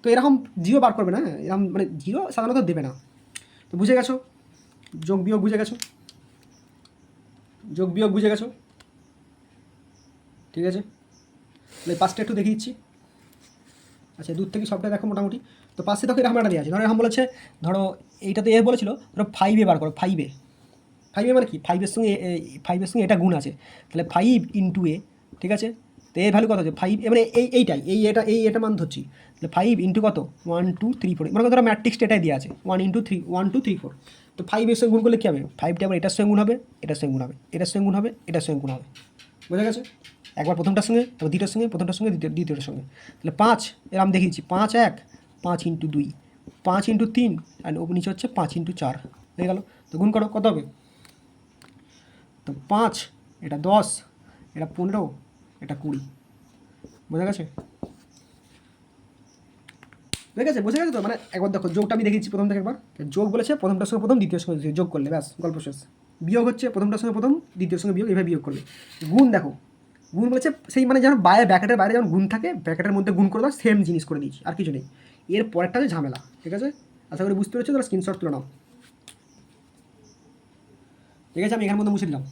তো এরকম জিরো বার করবে না, এরকম মানে জিরো সাধারণত দেবে না। তো বুঝে গেছো, যোগ বিয়োগ বুঝে গেছো, যোগ বিয়োগ বুঝে গেছো, ঠিক আছে? তাহলে পাঁচটা একটু দেখিয়ে দিচ্ছি, আচ্ছা দূর থেকে সবটা দেখো মোটামুটি। তো পাশে দেখো এরকম একটা দিয়ে আছে, ধরো এরকম বলেছে, ধরো এইটাতে এ বলেছিল ধরো 5 বার করো, 5 5 মানে কি, 5-এর সঙ্গে এটা গুণ আছে, তাহলে 5 × এ, ঠিক আছে? তো এর ভ্যালু কত আছে 5, মানে এইটাই এটা মান ধরছি, তাহলে 5 কত 1 2 3 4, মনে করো ধরো ম্যাট্রিক্সটা এটাই দেওয়া আছে 1 2 3 4, তো 5-এর সঙ্গে গুণ করলে কী হবে, 5টা আবার এটার সঙ্গে গুণ হবে, এটার সঙ্গে গুণ হবে, এটার সঙ্গে গুণ হবে, এটার সঙ্গে গুণ হবে, বোঝা গেছে? একবার প্রথমটার সঙ্গে, তারপর দ্বিতীয়টার সঙ্গে, প্রথমটার সঙ্গে দ্বিতীয়টার সঙ্গে, তাহলে 5 এরকম দেখিয়েছি 5 1, 5 × 2, 5 × 3, আর নিচে হচ্ছে 5 × 4, হয়ে গেল। তো গুণ করো কত হবে, তো 5, এটা 10, এটা 15, এটা 20, বোঝা গেছে? বোঝা গেছে তো, মানে একবার দেখো যোগটা আমি দেখিয়েছি প্রথম থেকে, একবার যোগ বলেছে প্রথমটার সঙ্গে প্রথম, দ্বিতীয় সঙ্গে যোগ করলে ব্যাস গল্প শেষ। বিয়োগ হচ্ছে প্রথমটার সঙ্গে প্রথম, দ্বিতীয় সঙ্গে বিয়োগ, এভাবে বিয়োগ করলে। গুণ দেখো, গুণ বলেছে সেই মানে যেমন বাইরে ব্র্যাকেটের বাইরে যেমন গুণ থাকে, ব্র্যাকেটের মধ্যে গুণ করে দাও, সেম জিনিস করে দিয়েছি, আর কিছু নেই। এর পরেরটা যে ঝামেলা, ঠিক আছে? আশা করি বুঝতে পেরেছো, তাহলে স্ক্রিনশট তুলে নাও, ঠিক আছে? আমি এখানের মধ্যে মুছে দিলাম।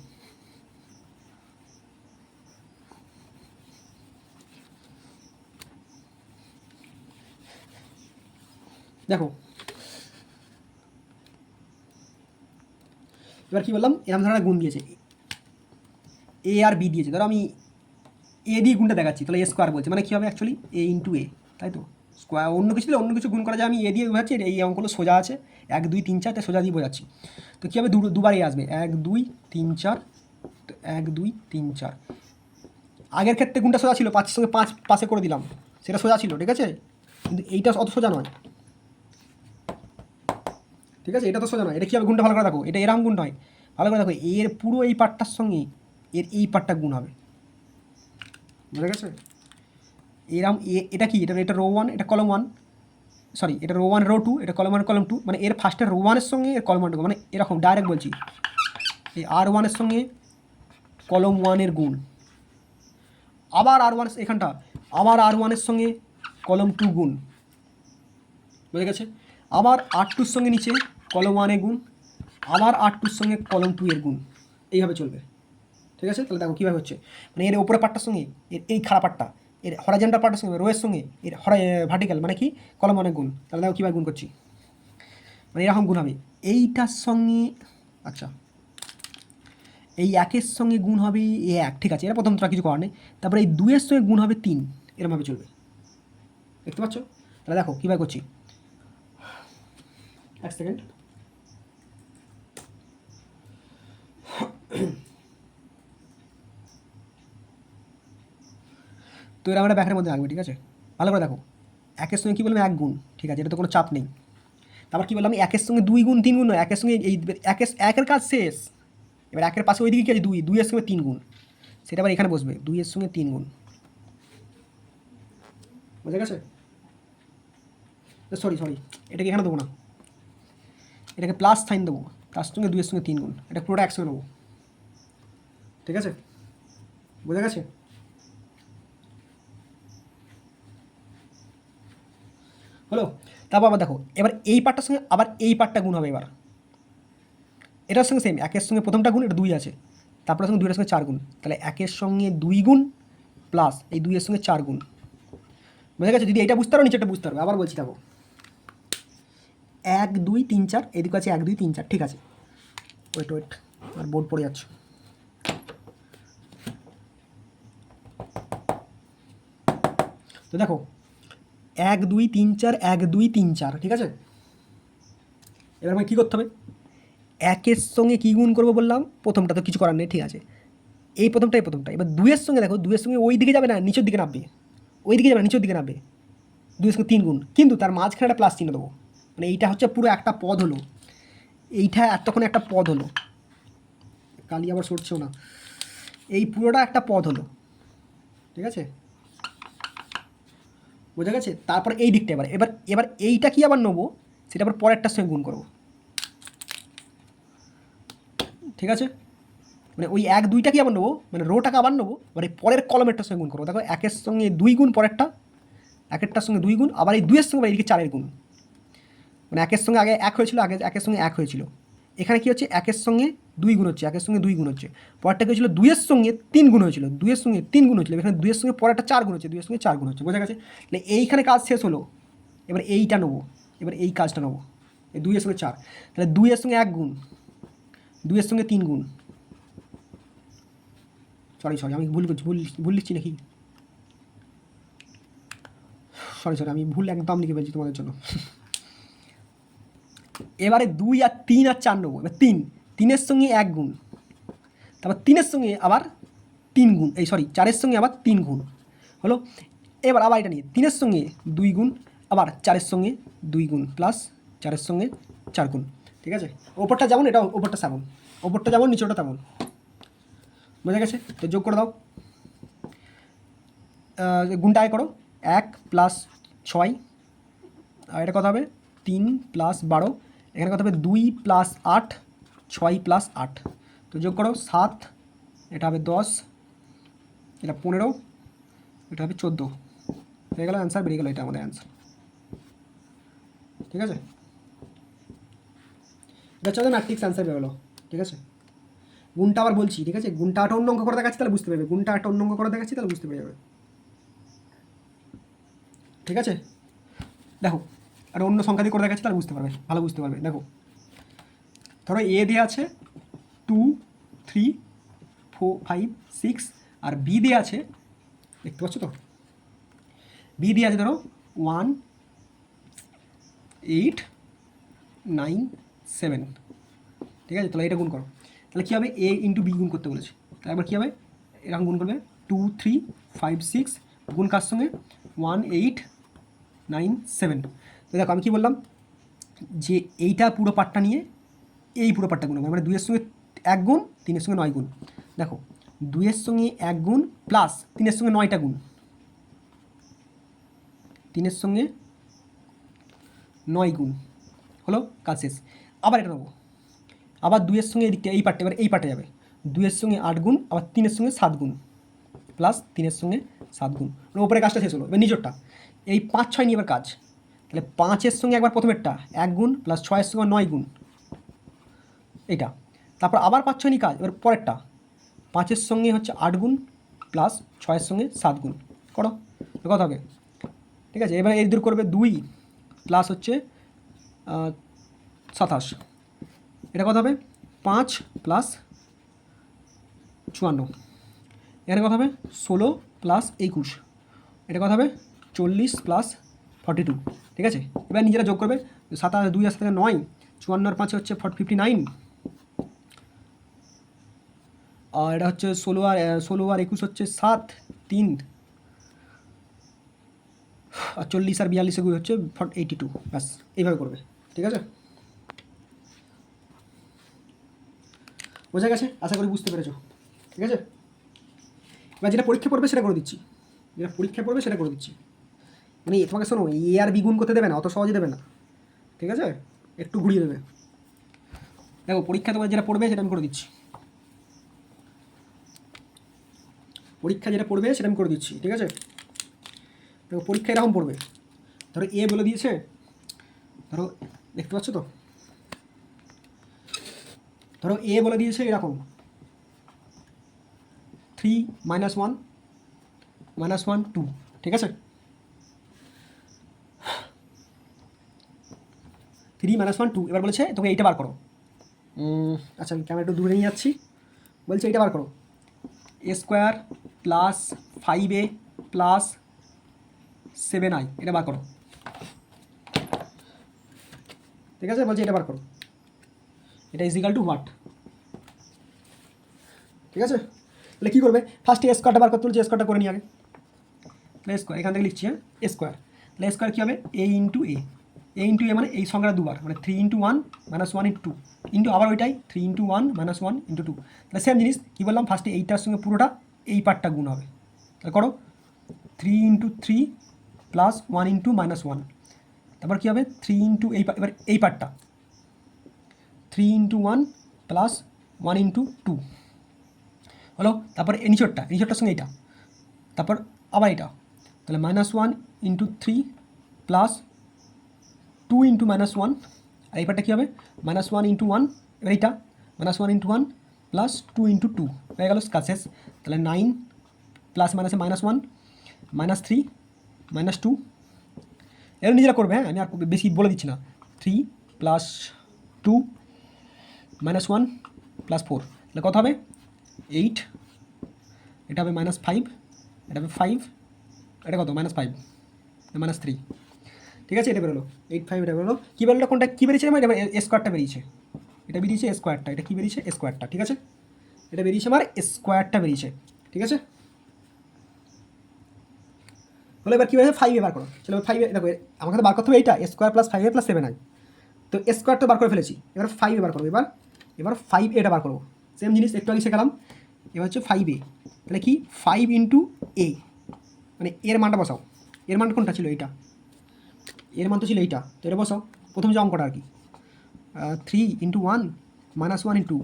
দেখো এবার কী বললাম, এরকম ধরনের গুণ দিয়েছে, এ আর বি দিয়েছে, ধরো আমি এ দিয়ে গুণটা দেখাচ্ছি, তাহলে এ স্কোয়ার বলছে, মানে কী হবে অ্যাকচুয়ালি A × A, তাই তো? স্কোয়ার অন্য কিছু দিলে অন্য কিছু গুণ করা যায়, আমি এ দিয়ে বোঝাচ্ছি, এই অঙ্কগুলো সোজা আছে 1 2 3 4, তাই সোজা দিয়ে বোঝাচ্ছি। তো কী হবে, দুবার এ আসবে 1 2 3 4, 1 2 3 4, আগের ক্ষেত্রে গুণটা সোজা ছিল, 5-এর সঙ্গে 5 পাশে করে দিলাম, সেটা সোজা ছিল, ঠিক আছে? কিন্তু এইটা অত সোজা নয়, ঠিক আছে? এটা তো সোজা নয়, এটা কী হবে, গুণটা ভালো করে দেখো, এটা এরকম গুণ নয়, ভালো করে দেখো, এর পুরো এই পার্টটার সঙ্গে এর এই পার্টটা গুণ হবে, বুঝা গেছে? এরম এটা কি, এটা রো 1, এটা কলম 1, সরি এটা রো 1 রো 2, এটা কলম 1 কলম 2, মানে এর ফার্স্টের রো 1-এর সঙ্গে এর কলম 1, মানে এরকম ডাইরেক্ট বলছি, এই R1-এর সঙ্গে কলম 1-এর গুণ, আবার R1 এখানটা, আবার R1-এর সঙ্গে কলম 2 গুণ, বুঝে গেছে? আবার R2-র সঙ্গে নিচে কলম 1-এ গুণ, আবার R2-র সঙ্গে কলম 2-এর গুণ, এইভাবে চলবে, ঠিক আছে? তাহলে দেখো কীভাবে হচ্ছে, মানে এর ওপরের পার্টটার সঙ্গে এর এই খারাপ পার্টটা, এর হরাইজন্টাল পার্টের সঙ্গে রোয়ের সঙ্গে এর ভার্টিক্যাল মানে কি কলম 1-এর গুণ, তাহলে দেখো কীভাবে গুণ করছি, মানে এরকম গুণ হবে এইটার সঙ্গে, আচ্ছা এই 1-এর সঙ্গে গুণ হবে 1, ঠিক আছে, এটা প্রথম তো কিছু করার নেই, তারপরে এই 2-এর সঙ্গে গুণ হবে 3, এরমভাবে চলবে, দেখতে পাচ্ছ? তাহলে দেখো কীভাবে করছি, 1 সেকেন্ড, তো এরা আমরা ব্যাকের মধ্যে রাখবে, ঠিক আছে? ভালো করে দেখো, 1-এর সঙ্গে কী বলবে 1 গুণ, ঠিক আছে, এটা তো কোনো চাপ নেই, তারপর কী বললাম, একের সঙ্গে 2 গুণ 3 গুণ নয়, একের সঙ্গে এই একের কাজ শেষ। এবার একের পাশে ওইদিকে কি আছে 2, 2 এর সঙ্গে 3 গুণ, সেটা আবার এখানে বসবে 2 এর সঙ্গে 3 গুণ। বোঝা গেছে? সরি এটাকে এখানে দেবো না, এটাকে প্লাস সাইন দেবো, তার সঙ্গে 2 এর সঙ্গে 3 গুণ, এটা পুরোটা একসঙ্গে নেবো। ঠিক আছে, বোঝা গেছে? হলো। তারপর আবার দেখো, এবার এই পার্টটার সঙ্গে আবার এই পার্টটা গুণ হবে। এবার এটার সঙ্গে সেম, একের সঙ্গে প্রথমটা গুণ, এটা 2 আছে, তারপরে সঙ্গে 2 এর সঙ্গে 4 গুণ, তাহলে একের সঙ্গে 2 গুণ প্লাস এই 2 এর সঙ্গে 4 গুণ। বোঝা গেছে? যদি এটা বুঝতে পারো নিচেটা বুঝতে পারবে। আবার বলছি দেখো, 1 2 3 4, এদিকে আছে 1 2 3 4, ঠিক আছে। ওয়েট আর বোর্ড পড়ে যাচ্ছে। তো দেখো 1 2 3 4, 1 2 3 4, ঠিক আছে। এবার আমাকে কী করতে হবে, একের সঙ্গে কী গুণ করবো বললাম, প্রথমটা তো কিছু করার নেই, ঠিক আছে, এই প্রথমটা। এবার 2 এর সঙ্গে দেখো, 2 এর সঙ্গে ওই দিকে যাবে না, নিচের দিকে নামবে, ওই দিকে যাবে না, নিচের দিকে নামবে, 2 এর সঙ্গে 3 গুণ, কিন্তু তার মাঝখানে একটা প্লাস চিহ্ন দেবো। মানে এইটা হচ্ছে পুরো একটা পদ হলো, এইটা এতক্ষণ একটা পদ হলো, কালি আবার সরছেও না, এই পুরোটা একটা পদ হলো, ঠিক আছে, বোঝা গেছে? তারপর এই দিকটা এবার এইটা কি আবার নেবো, সেটা আবার পরেরটার সঙ্গে গুণ করবো, ঠিক আছে। মানে ওই 1 2টা কি আবার নেবো, মানে রোটাকে আবার নেবো, মানে পরের কলমেরটার সঙ্গে গুণ করবো। দেখো একের সঙ্গে 2 গুণ, পরেরটা একেরটার সঙ্গে 2 গুণ, আবার এই 2 এর সঙ্গে এদিকে 4 গুণ, মানে একের সঙ্গে আগে 1 হয়েছিল, আগে একের সঙ্গে 1 হয়েছিল, এখানে কি হচ্ছে একের সঙ্গে 2 গুণ হচ্ছে, একের সঙ্গে 2 গুণ হচ্ছে, পরেরটা কি হয়েছিল 2 এর সঙ্গে 3 গুণ হয়েছিল, 2 এর সঙ্গে 3 গুণ হয়েছিল, এখানে 2 এর সঙ্গে পরেরটা 4 গুণ হচ্ছে, 2 এর সঙ্গে 4 গুণ হচ্ছে, বোঝা গেছে? তাহলে এইখানে কাজ শেষ হলো। এবার এইটা নেবো, এবার এই কাজটা নেবো, এই 2 এর সঙ্গে 4, তাহলে 2 এর সঙ্গে 1 গুণ, 2 এর সঙ্গে 3 গুণ, সরি আমি ভুল লিখছি নাকি, সরি আমি ভুল একদম লিখে ফেলছি তোমাদের জন্য। এবারে 2 আর 3 আর 4 নেবো। এবার 3 এর সঙ্গে 1 গুণ, তারপর 3 এর সঙ্গে আবার 3 গুণ, 4 এর সঙ্গে আবার 3 গুণ হলো। এবার আবার এটা নিয়ে 3 এর সঙ্গে 2 গুণ, আবার 4 এর সঙ্গে 2 গুণ, প্লাস 4 এর সঙ্গে 4 গুণ, ঠিক আছে। ওপরটা যেমন, এটা ওপরটা তেমন, ওপরটা যেমন নিচেটা তেমন, বোঝা গেছে? তো যোগ করে দাও, গুণটা আগে করো, 1 প্লাস 6, আর এটা কত হবে 3 প্লাস 12, এখানে কত হবে 2 প্লাস 8, 6 প্লাস 8, তো যোগ করো 7, এটা হবে 10, এটা 15, এটা হবে 14, হয়ে গেল অ্যান্সার, বেরিয়ে গেলো এটা আমাদের অ্যান্সার, ঠিক আছে। এটা হচ্ছে ম্যাট্রিক্স অ্যান্সার বেরোলো, ঠিক আছে। গুণটা আবার বলছি, ঠিক আছে, গুণটা একটা অন্য অঙ্ক করে দেখাচ্ছি তাহলে বুঝতে পারবে, গুণটা একটা অন্য অঙ্ক করে দেখাচ্ছি তাহলে বুঝতে পেরে যাবে, ঠিক আছে। দেখো আর অন্য সংখ্যা দিয়ে করে দেখাচ্ছি তাহলে বুঝতে পারবে, ভালো বুঝতে পারবে। দেখো ধরো এ দেওয়া আছে 2 3 4 5 6, আর বি দেওয়া আছে, দেখতে পাচ্ছ তো, বি দেওয়া আছে ধরো 1 8 9 7, ঠিক আছে। তাহলে এটা গুণ করো, তাহলে কী হবে, এ ইন্টু বি গুণ করতে বলেছে, তাহলে একবার কী হবে, এরকম গুণ করবে 2 3 5 6, গুণ কার সঙ্গে 1 8 9 7। তো দেখো আমি কী বললাম, যে এইটা পুরো পার্টটা নিয়ে এই পুরো পার্টটা গুণ, মানে 2 এর সঙ্গে 1 গুণ, 3 এর সঙ্গে 9 গুণ, দেখো 2 এর সঙ্গে 1 গুণ প্লাস 3 এর সঙ্গে 9টা গুণ, 3 এর সঙ্গে 9 গুণ হলো, কাজ শেষ। আবার এটা নেবো, আবার 2 এর সঙ্গে এদিকটা এই পার্টটা, এবার এই পার্টে যাবে, 2 এর সঙ্গে 8 গুণ, আবার 3 এর সঙ্গে 7 গুণ, প্লাস 3 এর সঙ্গে 7 গুণ, মানে ওপরে কাজটা শেষ হলো। এবার নিচরটা এই 5 6 নিয়ে এবার কাজ, তাহলে 5 এর সঙ্গে একবার প্রথমেরটা 1 গুণ, প্লাস 6 এর সঙ্গে 9 গুণ, এটা, তারপর আবার 5 6 নিয়ে কাজ, এবার পরেরটা 5 এর সঙ্গে হচ্ছে 8 গুণ, প্লাস 6 এর সঙ্গে 7 গুণ, করো কত হবে, ঠিক আছে। এবার এই দূর করবে 2 প্লাস হচ্ছে 27, এটা কত হবে 5 প্লাস 54, এখানে কত হবে 16 প্লাস 21, এটা কত হবে 40 প্লাস 42, ঠিক আছে। এবার নিজেরা যোগ করবে, 27 2 আসতে 9, 54 আর 5 হচ্ছে 59, আর এটা হচ্ছে 16 আর 21 হচ্ছে 7 3, আর 40 আর 42 হচ্ছে 82, ব্যাস এইভাবে করবে। ঠিক আছে, বোঝা গেছে? আশা করি বুঝতে পেরেছো। ঠিক আছে, এবার যেটা পরীক্ষা পড়বে সেটা করে দিচ্ছি, যেটা পরীক্ষা পড়বে সেটা করে দিচ্ছি। মানে তোমাকে শোনো, এ আর বিগুণ করতে দেবে না, অত সহজে দেবে না। ঠিক আছে, একটু ঘুরিয়ে দেবে। দেখো পরীক্ষা তোমার যেটা পড়বে সেটা আমি করে দিচ্ছি, পরীক্ষা যেটা পড়বে সেটা আমি করে দিচ্ছি। ঠিক আছে, দেখো পরীক্ষা এরকম পড়বে, ধরো এ বলে দিয়েছে, ধরো দেখতে পাচ্ছ তো, ধরো এ বলে দিয়েছে এরকম 3 -1 -1 2। ঠিক আছে, 3 -1 2। এবার বলেছে তোকে এইটা বার করো। আচ্ছা আমি ক্যামেরা একটু দূরে নিয়ে যাচ্ছি। বলছে এইটা বার করো, a² plus 5a plus 7i, এটা বার করো। ঠিক আছে, বলছে এটা বার করো, এটা ইজ ইকাল টু হোয়াট। ঠিক আছে, তাহলে কী করবে, ফার্স্টে এ স্কোয়ারটা বার করতে বলছে, এ স্কোয়ারটা করে নিই আগে। তাহলে স্কোয়ার এখান থেকে লিখছি, হ্যাঁ এ স্কোয়ার, তাহলে স্কোয়ার কী হবে, এ ইন্টু এ মানে এই সংখ্যাটা দুবার, মানে 3 × 1 - 1 × 2 ইন্টু আবার ওইটাই 3 × 1 - 1 × 2। তাহলে সেম জিনিস কী বললাম, ফার্স্টে এইটার সঙ্গে পুরোটা এই পার্টটা গুণ হবে। তাহলে করো 3 × 3 প্লাস 1 × -1, তারপর কী হবে 3 ইন্টু এবার এই পার্টটা 3 × 1 প্লাস 1 × 2 হলো। তারপর এই নিচরটার সঙ্গে এইটা, তারপর আবার এটা, তাহলে -1 × 3 প্লাস 2 × -1, আর এই পার্টটা কী হবে -1 × 1, এবার এইটা -1 × 1 প্লাস 2 × 2 হয়ে গেল, কাজ শেষ। তাহলে 9 প্লাস মাইনাসে -1 -3 -2, এবার নিজেরা করবে, হ্যাঁ আমি আর বেশি বলে দিচ্ছি না। 3 প্লাস 2 -1 প্লাস 4, তাহলে কত হবে 8, এটা হবে -5, এটা হবে 5, এটা কত -5 -3। ঠিক আছে, এটা বেরোলো 8 5, এটা বেরোলো। কী বেরোলো, কোনটা কী বেরিয়েছে, আমার এটা এ স্কোয়ারটা বেরিয়েছে, এটা বেরিয়েছে এ স্কোয়ারটা, এটা কী বেরিয়েছে এ স্কোয়ারটা। ঠিক আছে, এটা বেরিয়েছে আমার স্কোয়ারটা বেরিয়েছে। ঠিক আছে, বলে এবার কী হয়েছে 5 বার করো, চলো 5 দেখো আমাকে তো বার করতে হবে এইটা square plus 5a plus 7i, তো স্কোয়ার তো বার করে ফেলেছি, এবার 5 বার করবো, এবার 5a বার করবো। সেম জিনিস একটু আগে শেখালাম, এবার হচ্ছে 5a, তাহলে কি 5 × a, মানে এর মানটা বসাও, এর মান কোনটা ছিল এইটা, এর মান তো ছিল এইটা, তো এটা বসাও প্রথম যে অঙ্কটা আর কি, 3 × 1 - 1 × 2।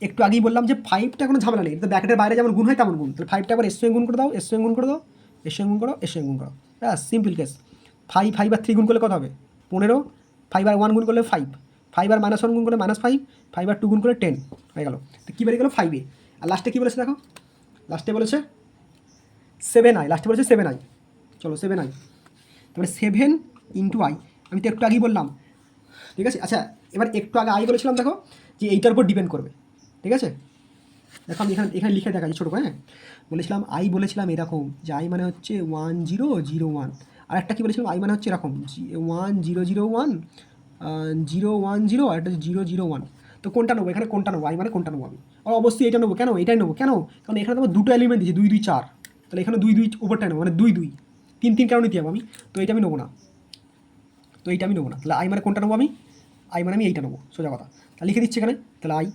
একটু আগেই বললাম যে 5টা কোনো ঝামেলা নেই, তো ব্র্যাকেটের বাইরে যেমন গুণ হয় তেমন গুণ, তাহলে 5টা আবার এর সঙ্গে গুণ করে দাও, এর সঙ্গে গুণ করে দাও, এর সঙ্গে গুণ করো, এর সঙ্গে গুণ করো, ব্যাস সিম্পল কেস। 5 আর 3 গুণ করলে কত হবে 15, 5 আর 1 গুণ করলে 5, 5 আর -1 গুণ করলে -5, 5 আর 2 গুণ করলে 10 হয়ে গেল। তো কী বেরিয়ে গেলো 5a, আর লাস্টে কী বলেছে দেখো, লাস্টে বলেছে 7i, লাস্টে বলেছে 7i, চলো 7i, তারপরে 7 × i, আমি তো একটু আগেই বললাম। ঠিক আছে, আচ্ছা এবার একটু আগে আই বলেছিলাম দেখো যে এইটার উপর ডিপেন্ড করবে। ঠিক আছে, দেখো আমি এখানে লিখে দেখাচ্ছি ছোটো করে, হ্যাঁ বলেছিলাম আই বলেছিলাম এরকম যে আই মানে হচ্ছে 1 0 0 1, আর একটা কী বলেছিলাম আই মানে হচ্ছে এরকম 1 0 0 1 0 1 0, আর একটা 0 0 1। তো কোনটা নেবো এখানে, কোনটা নেবো আই মানে কোনটা নেবো আমি, আর অবশ্যই এটা নেবো, কেন এটাই নেবো, কেন কারণ এখানে তোমার দুটো এলিমেন্ট দিয়েছে 2 2 4, তাহলে এখানে 2 2 উপরটা নেবো, মানে 2 2 3 3 কেন নিতে যাবো আমি, তো এইটা আমি নেবো না, তো এইটা আমি নেবো না, তাহলে আই মানে কোনটা নেবো আমি, আই মানে আমি এইটা নেবো, সোজা কথা। তাহলে লিখে দিচ্ছি এখানে, তাহলে আই,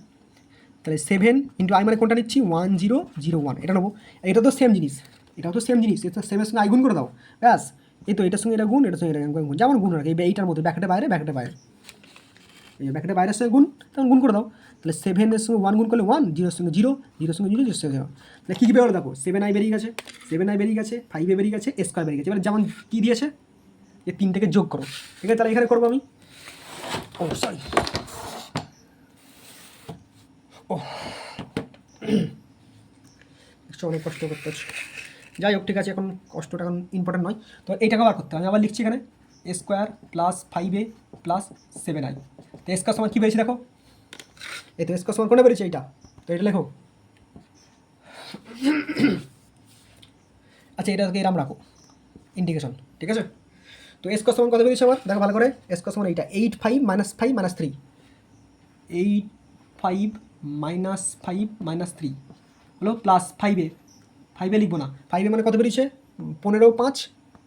তাহলে 7 × আই মানে কোনটা নিচ্ছি 1 0 0 1, এটা নেবো। এটা তো সেম জিনিস, এটাও তো সেম জিনিস, এটা সেমের সঙ্গে আই গুণ করে দাও, ব্যাস এই তো এটার সঙ্গে এটা গুণ, এটার সঙ্গে এটা গুণ, যেমন গুণ রাখে এইটার মধ্যে ব্যাকেটে বাইরে, এই ব্যাকেটে বাইরের সঙ্গে গুণ, তখন গুণ করে দাও। তাহলে 7-এর সঙ্গে 1 গুণ করলে 1, 0-এর সঙ্গে 0, 0-এর সঙ্গে 0, 0-এর সঙ্গে 0, তাহলে কী কী বেরোলো দেখো 7i বেরিয়ে গেছে, 7i বেরিয়ে গেছে, 5a বেরিয়ে গেছে, স্কোয়ার বেরিয়ে গেছে। এবার যেমন কী দিয়েছে যে 3 থেকে যোগ করো, ঠিক আছে, তাহলে এখানে করবো আমি, ও সরি ও অনেক কষ্ট করতে হচ্ছে, যাই হোক ঠিক আছে, এখন কষ্টটা এখন ইম্পর্টেন্ট নয়। তো এইটাকে আবার করতে হবে, আমি আবার লিখছি এখানে square plus 5a plus 7i, তো স্কোয়ার সমান কী বেরিয়েছে দেখো, এই তো স্কোয়ার সমান কোনটা বেরিয়েছে এইটা, তো এটা লেখো। আচ্ছা এটাকে এরম রাখো ইন্টিগ্রেশন, ঠিক আছে। তো স্কোয়ার সমান কত বেরিয়েছে আমার দেখো ভালো করে, স্কোয়ার সমান এইটা 8 5 - 5 - 3, 8 5 - 5 - 3 হলো প্লাস 5a লিখবো না, 5a মানে কত বেরিয়েছে 15 5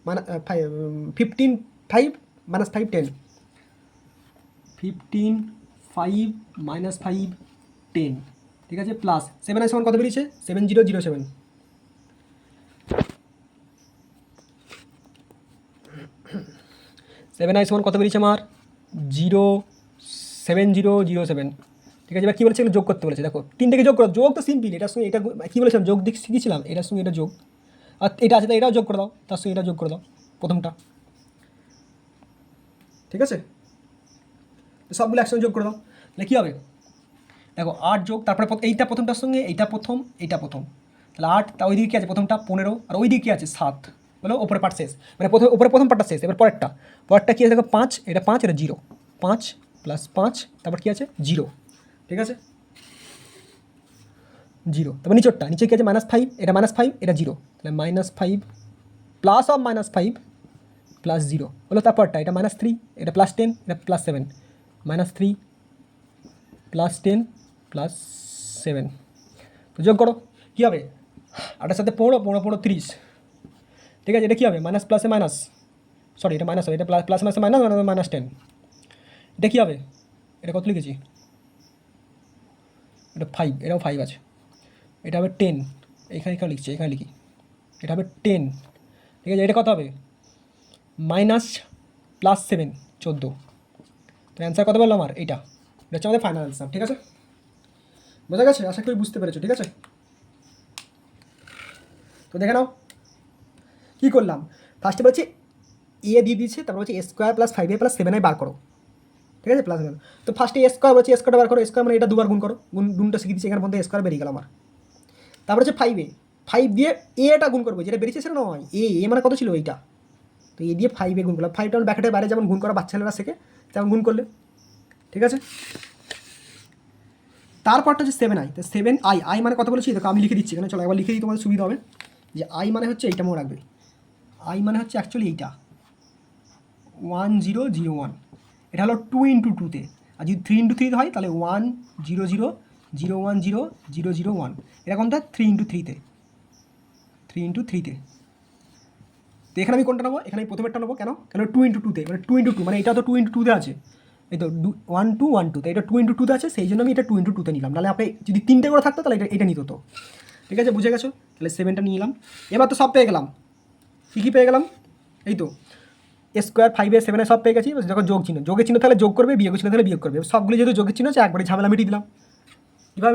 মানে 15 5 - 5 10, 15 5 -5 10, ঠিক আছে, প্লাস 7i সমান কত বেরিয়েছে 7007। 7i সমান কত বেরিয়েছে আমার 07007, ঠিক আছে। এবার কী বলেছে যোগ করতে বলেছে, দেখো 3 থেকে যোগ করো, যোগ তো সিম্পল, এটার সঙ্গে এটা কী বলেছিলাম যোগ দিক শিখেছিলাম, এটার সঙ্গে এটা যোগ, আর এটা আছে তো এটাও যোগ করে দাও, তার সঙ্গে এটা যোগ করে দাও প্রথমটা, ঠিক আছে, সবগুলো একসঙ্গে যোগ করে দাও, তাহলে কী হবে দেখো 8 যোগ, তারপরে এইটা প্রথমটার সঙ্গে এইটা প্রথম, এইটা প্রথম, তাহলে 8, তা ওইদিকে কী আছে প্রথমটা 15, আর ওইদিকে কী আছে 7, বলো ওপরে পার্ট শেষ, মানে প্রথম পার্টটা শেষ। এবার পরেরটা কী আছে দেখো 5, এটা 5, এটা 0, 5 + 5, তারপর কী আছে 0, ঠিক আছে 0, তারপর নিচে কী আছে -5, এটা -5, এটা 0, তাহলে -5 প্লাস অফ -5 প্লাস 0 হলো, তারপরটা এটা -3, এটা +10, এটা +7, -3 +10 +7, তো যোগ করো কী হবে 8-এর সাথে 15 30, ঠিক আছে, এটা কী হবে মাইনাস প্লাসে মাইনাস, সরি এটা মাইনাস হবে, এটা প্লাস মাইনাসে মাইনাস, -10, এটা কী হবে, এটা কত লিখেছি, এটা 5, এটাও 5 আছে, এটা হবে 10, এখানে লিখছি, এখানে লিখি, এটা হবে 10, ঠিক আছে, এটা কত হবে -+7 14, তো অ্যান্সার কত বললো আমার এটা হচ্ছে আমাদের ফাইনাল অ্যান্সার, ঠিক আছে, বোঝা গেছে, আশা করি বুঝতে পেরেছো, ঠিক আছে। তো দেখে নাও কী করলাম, ফার্স্টে বলছি এ দিয়ে দিয়েছে, তারপর হচ্ছে a² + 5a + 7i বার করো, ঠিক আছে, প্লাস, তো ফার্স্টে a² বলছে a² বার করো, a² মানে এটা দুবার গুণ করো, গুণটা শিখে দিচ্ছি, এখানে মধ্যে a² বেরিয়ে গেল আমার, তারপর হচ্ছে 5 দিয়ে এটা গুণ করবো, যেটা বেরিয়েছে সেটা নয়, এ মানে কত ছিল এইটা, তো এ দিয়ে 5 গুণ করলাম, 5টা ব্র্যাকেটের বাইরে যেমন গুণ করা বাচ্চারা শেখে তেমন গুণ করলে, ঠিক আছে। তারপরটা হচ্ছে 7i, তো 7i মানে কত বলেছি দেখো আমি লিখে দিচ্ছি এখানে, চলো একবার লিখে দিই তোমাদের সুবিধা হবে, যে i মানে হচ্ছে এইটা মনে রাখবে, i মানে হচ্ছে অ্যাকচুয়ালি এইটা 1001, এটা হলো 2 × 2-তে, আর যদি 3 × 3 হয় তাহলে 100001001, এটা কোনটা 3 × 3-তে, 3 × 3-তে, তো এখানে আমি কোনটা নেবো, এখানে আমি প্রথমেরটা নেবো, কেন 2 × 2-তে, মানে 2 × 2, মানে এটা তো 2 × 2-তে আছে, এই তো 1 2 1 2, তো এটা 2 × 2-তে আছে, সেই জন্য আমি এটা 2 × 2-তে নিলাম, নাহলে আপনি যদি 3টে করে থাকতো তাহলে এটা নিত, তো ঠিক আছে, বুঝে গেছো, তাহলে 7টা নিয়ে নিলাম। এবার তো সব পেয়ে গেলাম, কী পেয়ে গেলাম, এই তো a² 5a 7a সব পেয়ে গেছি, যখন যোগের চিহ্ন তাহলে যোগ করবে, বিয়োগের চিহ্ন তাহলে বিয়োগ করবে, সবগুলো যেহেতু যোগের চিহ্ন আছে একবারে ঝামেলা মিটিয়ে দিলাম। কীভাবে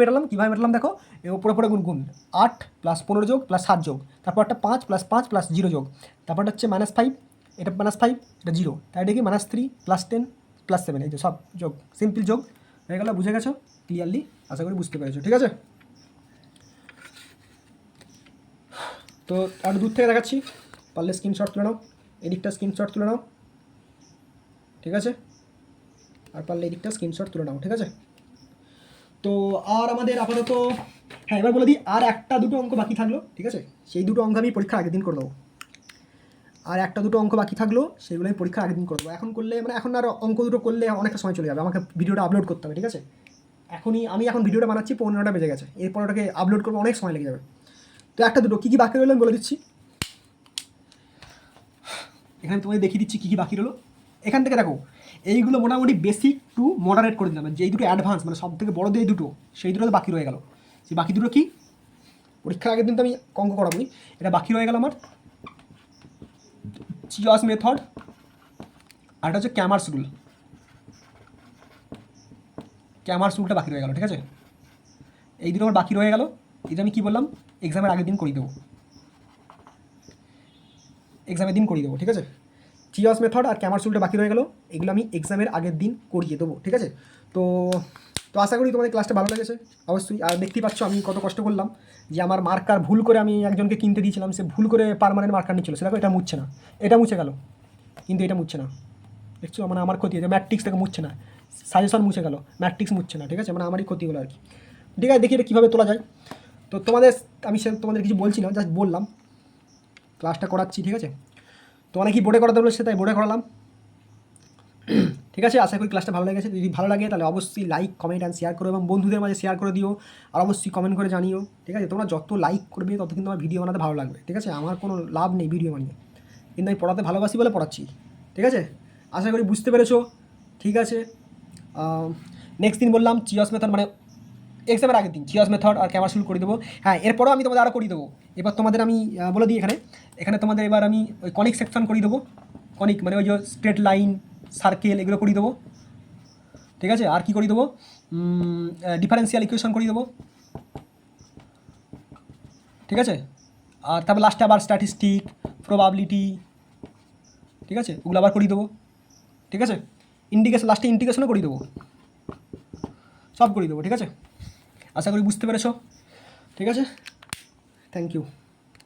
মেটালাম দেখো, এর ওপরে গুণ 8 + 15 যোগ +7 যোগ, তারপরটা 5 + 5 + 0 যোগ, তারপরটা হচ্ছে -5, এটা -5, এটা 0, তাই এটা কি -3 +10 +7, এই যে সব যোগ, সিম্পল যোগ হয়ে গেল, বুঝে গেছো ক্লিয়ারলি, আশা করি বুঝতে পেরেছো, ঠিক আছে। তো আর দূর থেকে দেখাচ্ছি, পারলে স্ক্রিনশট তুলে নাও, এদিকটা স্ক্রিনশট তুলে নাও, ঠিক আছে, আর পারলে এদিকটা স্ক্রিনশট তুলে নাও, ঠিক আছে। তো আর আমাদের আপাতত, হ্যাঁ এবার বলে দিই, আর 1-2 অঙ্ক বাকি থাকলো, ঠিক আছে, সেই 2টো অঙ্ক আমি পরীক্ষার আগের দিন করে দেবো, আর 1-2 অঙ্ক বাকি থাকলো সেগুলো আমি পরীক্ষার আগের দিন করে দেবো, এখন করলে মানে এখন আর অঙ্ক দুটো করলে অনেকটা সময় চলে যাবে, আমাকে ভিডিওটা আপলোড করতে হবে, ঠিক আছে, আমি এখন ভিডিওটা বানাচ্ছি 15টা বেজে গেছে, এরপর ওটাকে আপলোড করবো অনেক সময় লেগে যাবে, তো 1-2 কী বাকি রইলো আমি বলে দিচ্ছি, এখানে তোমাদের দেখিয়ে দিচ্ছি কী বাকি রইলো, এখান থেকে দেখো এইগুলো মোটামুটি বেসিক টু মডারেট করে দিলাম, যেই দুটো অ্যাডভান্স মানে সব থেকে বড় দিয়ে দুটো, সেই দুটো বাকি রয়ে গেল, সেই বাকি দুটো কি পরীক্ষার আগের দিন তো আমি অঙ্ক করাবোই, এটা বাকি রয়ে গেল আমার চিয়স মেথড, আর এটা হচ্ছে ক্যামার্স রুলটা বাকি রয়ে গেল, ঠিক আছে, এই দুটো আমার বাকি রয়ে গেল, এটা আমি কী বললাম এক্সামের আগের দিন করিয়ে দেবো, ঠিক আছে, চিয়স মেথড আর ক্যামার্স রুলটা বাকি রয়ে গেল, এগুলো আমি এক্সামের আগের দিন করিয়ে দেবো, ঠিক আছে। তো আশা করি তোমাদের ক্লাসটা ভালো লেগেছে অবশ্যই, আর দেখতেই পাচ্ছ আমি কত কষ্ট করলাম, যে আমার মার্কার ভুল করে আমি একজনকে কিনতে দিয়েছিলাম, সে ভুল করে পার্মানেন্ট মার্কার নিচ্ছিল, সেটা এটা মুছছে না, এটা মুছে গেল, কিন্তু এটা মুছছে না, দেখছো মানে আমার ক্ষতি হয়েছে, ম্যাট্রিক্স থেকে মুছছে না, সাজেশন মুছে গেল, ম্যাট্রিক্স মুছছে না, ঠিক আছে, মানে আমারই ক্ষতি হলো আর কি, ঠিক আছে, দেখি এটা কীভাবে তোলা যায়। তো তোমাদের কিছু বলছি না, জাস্ট বললাম ক্লাসটা করাচ্ছি, ঠিক আছে, তো অনেকেই বোর্ডে করাতে বলেছে তাই বোর্ডে করালাম, ঠিক আছে, আশা করি ক্লাসটা ভালো লেগেছে, যদি ভালো লাগে তাহলে অবশ্যই লাইক কমেন্ট অ্যান্ড শেয়ার করো, এবং বন্ধুদের মাঝে শেয়ার করে দিও, আর অবশ্যই কমেন্ট করে জানিও, ঠিক আছে, তোমরা যত লাইক করবে তত কিন্তু আমার ভিডিও বানাতে ভালো লাগবে, ঠিক আছে, আমার কোনো লাভ নেই ভিডিও বানিয়ে, কিন্তু আমি পড়াতে ভালোবাসি বলে পড়াচ্ছি, ঠিক আছে, আশা করি বুঝতে পেরেছো, ঠিক আছে, নেক্সট দিন বললাম চিয়স মেথড, মানে এক্সামের আগের দিন চিয়স মেথড আর ক্যামারশুল করে দেবো। হ্যাঁ, এরপরও আমি তোমাদের আরও করিয়ে দেবো। এবার তোমাদের আমি বলে দিই এখানে তোমাদের এবার আমি ওই কনিক সেকশন করিয়ে দেবো। কনিক মানে ওই যে স্ট্রেট লাইন, সার্কেল, এগুলো করিয়ে দেবো। ঠিক আছে, আর কি করিয়ে দেবো, ডিফারেন্সিয়াল ইকুয়েশন করিয়ে দেবো। ঠিক আছে, আর তারপর লাস্টে আবার স্ট্যাটিস্টিক, প্রবাবিলিটি, ঠিক আছে, ওগুলো আবার করিয়ে দেবো। ঠিক আছে, ইন্ডিকেশন, লাস্টে ইন্ডিকেশনও করিয়ে দেবো, সব করিয়ে দেবো। ঠিক আছে, আশা করি বুঝতে পেরেছো। ঠিক আছে, থ্যাংক ইউ।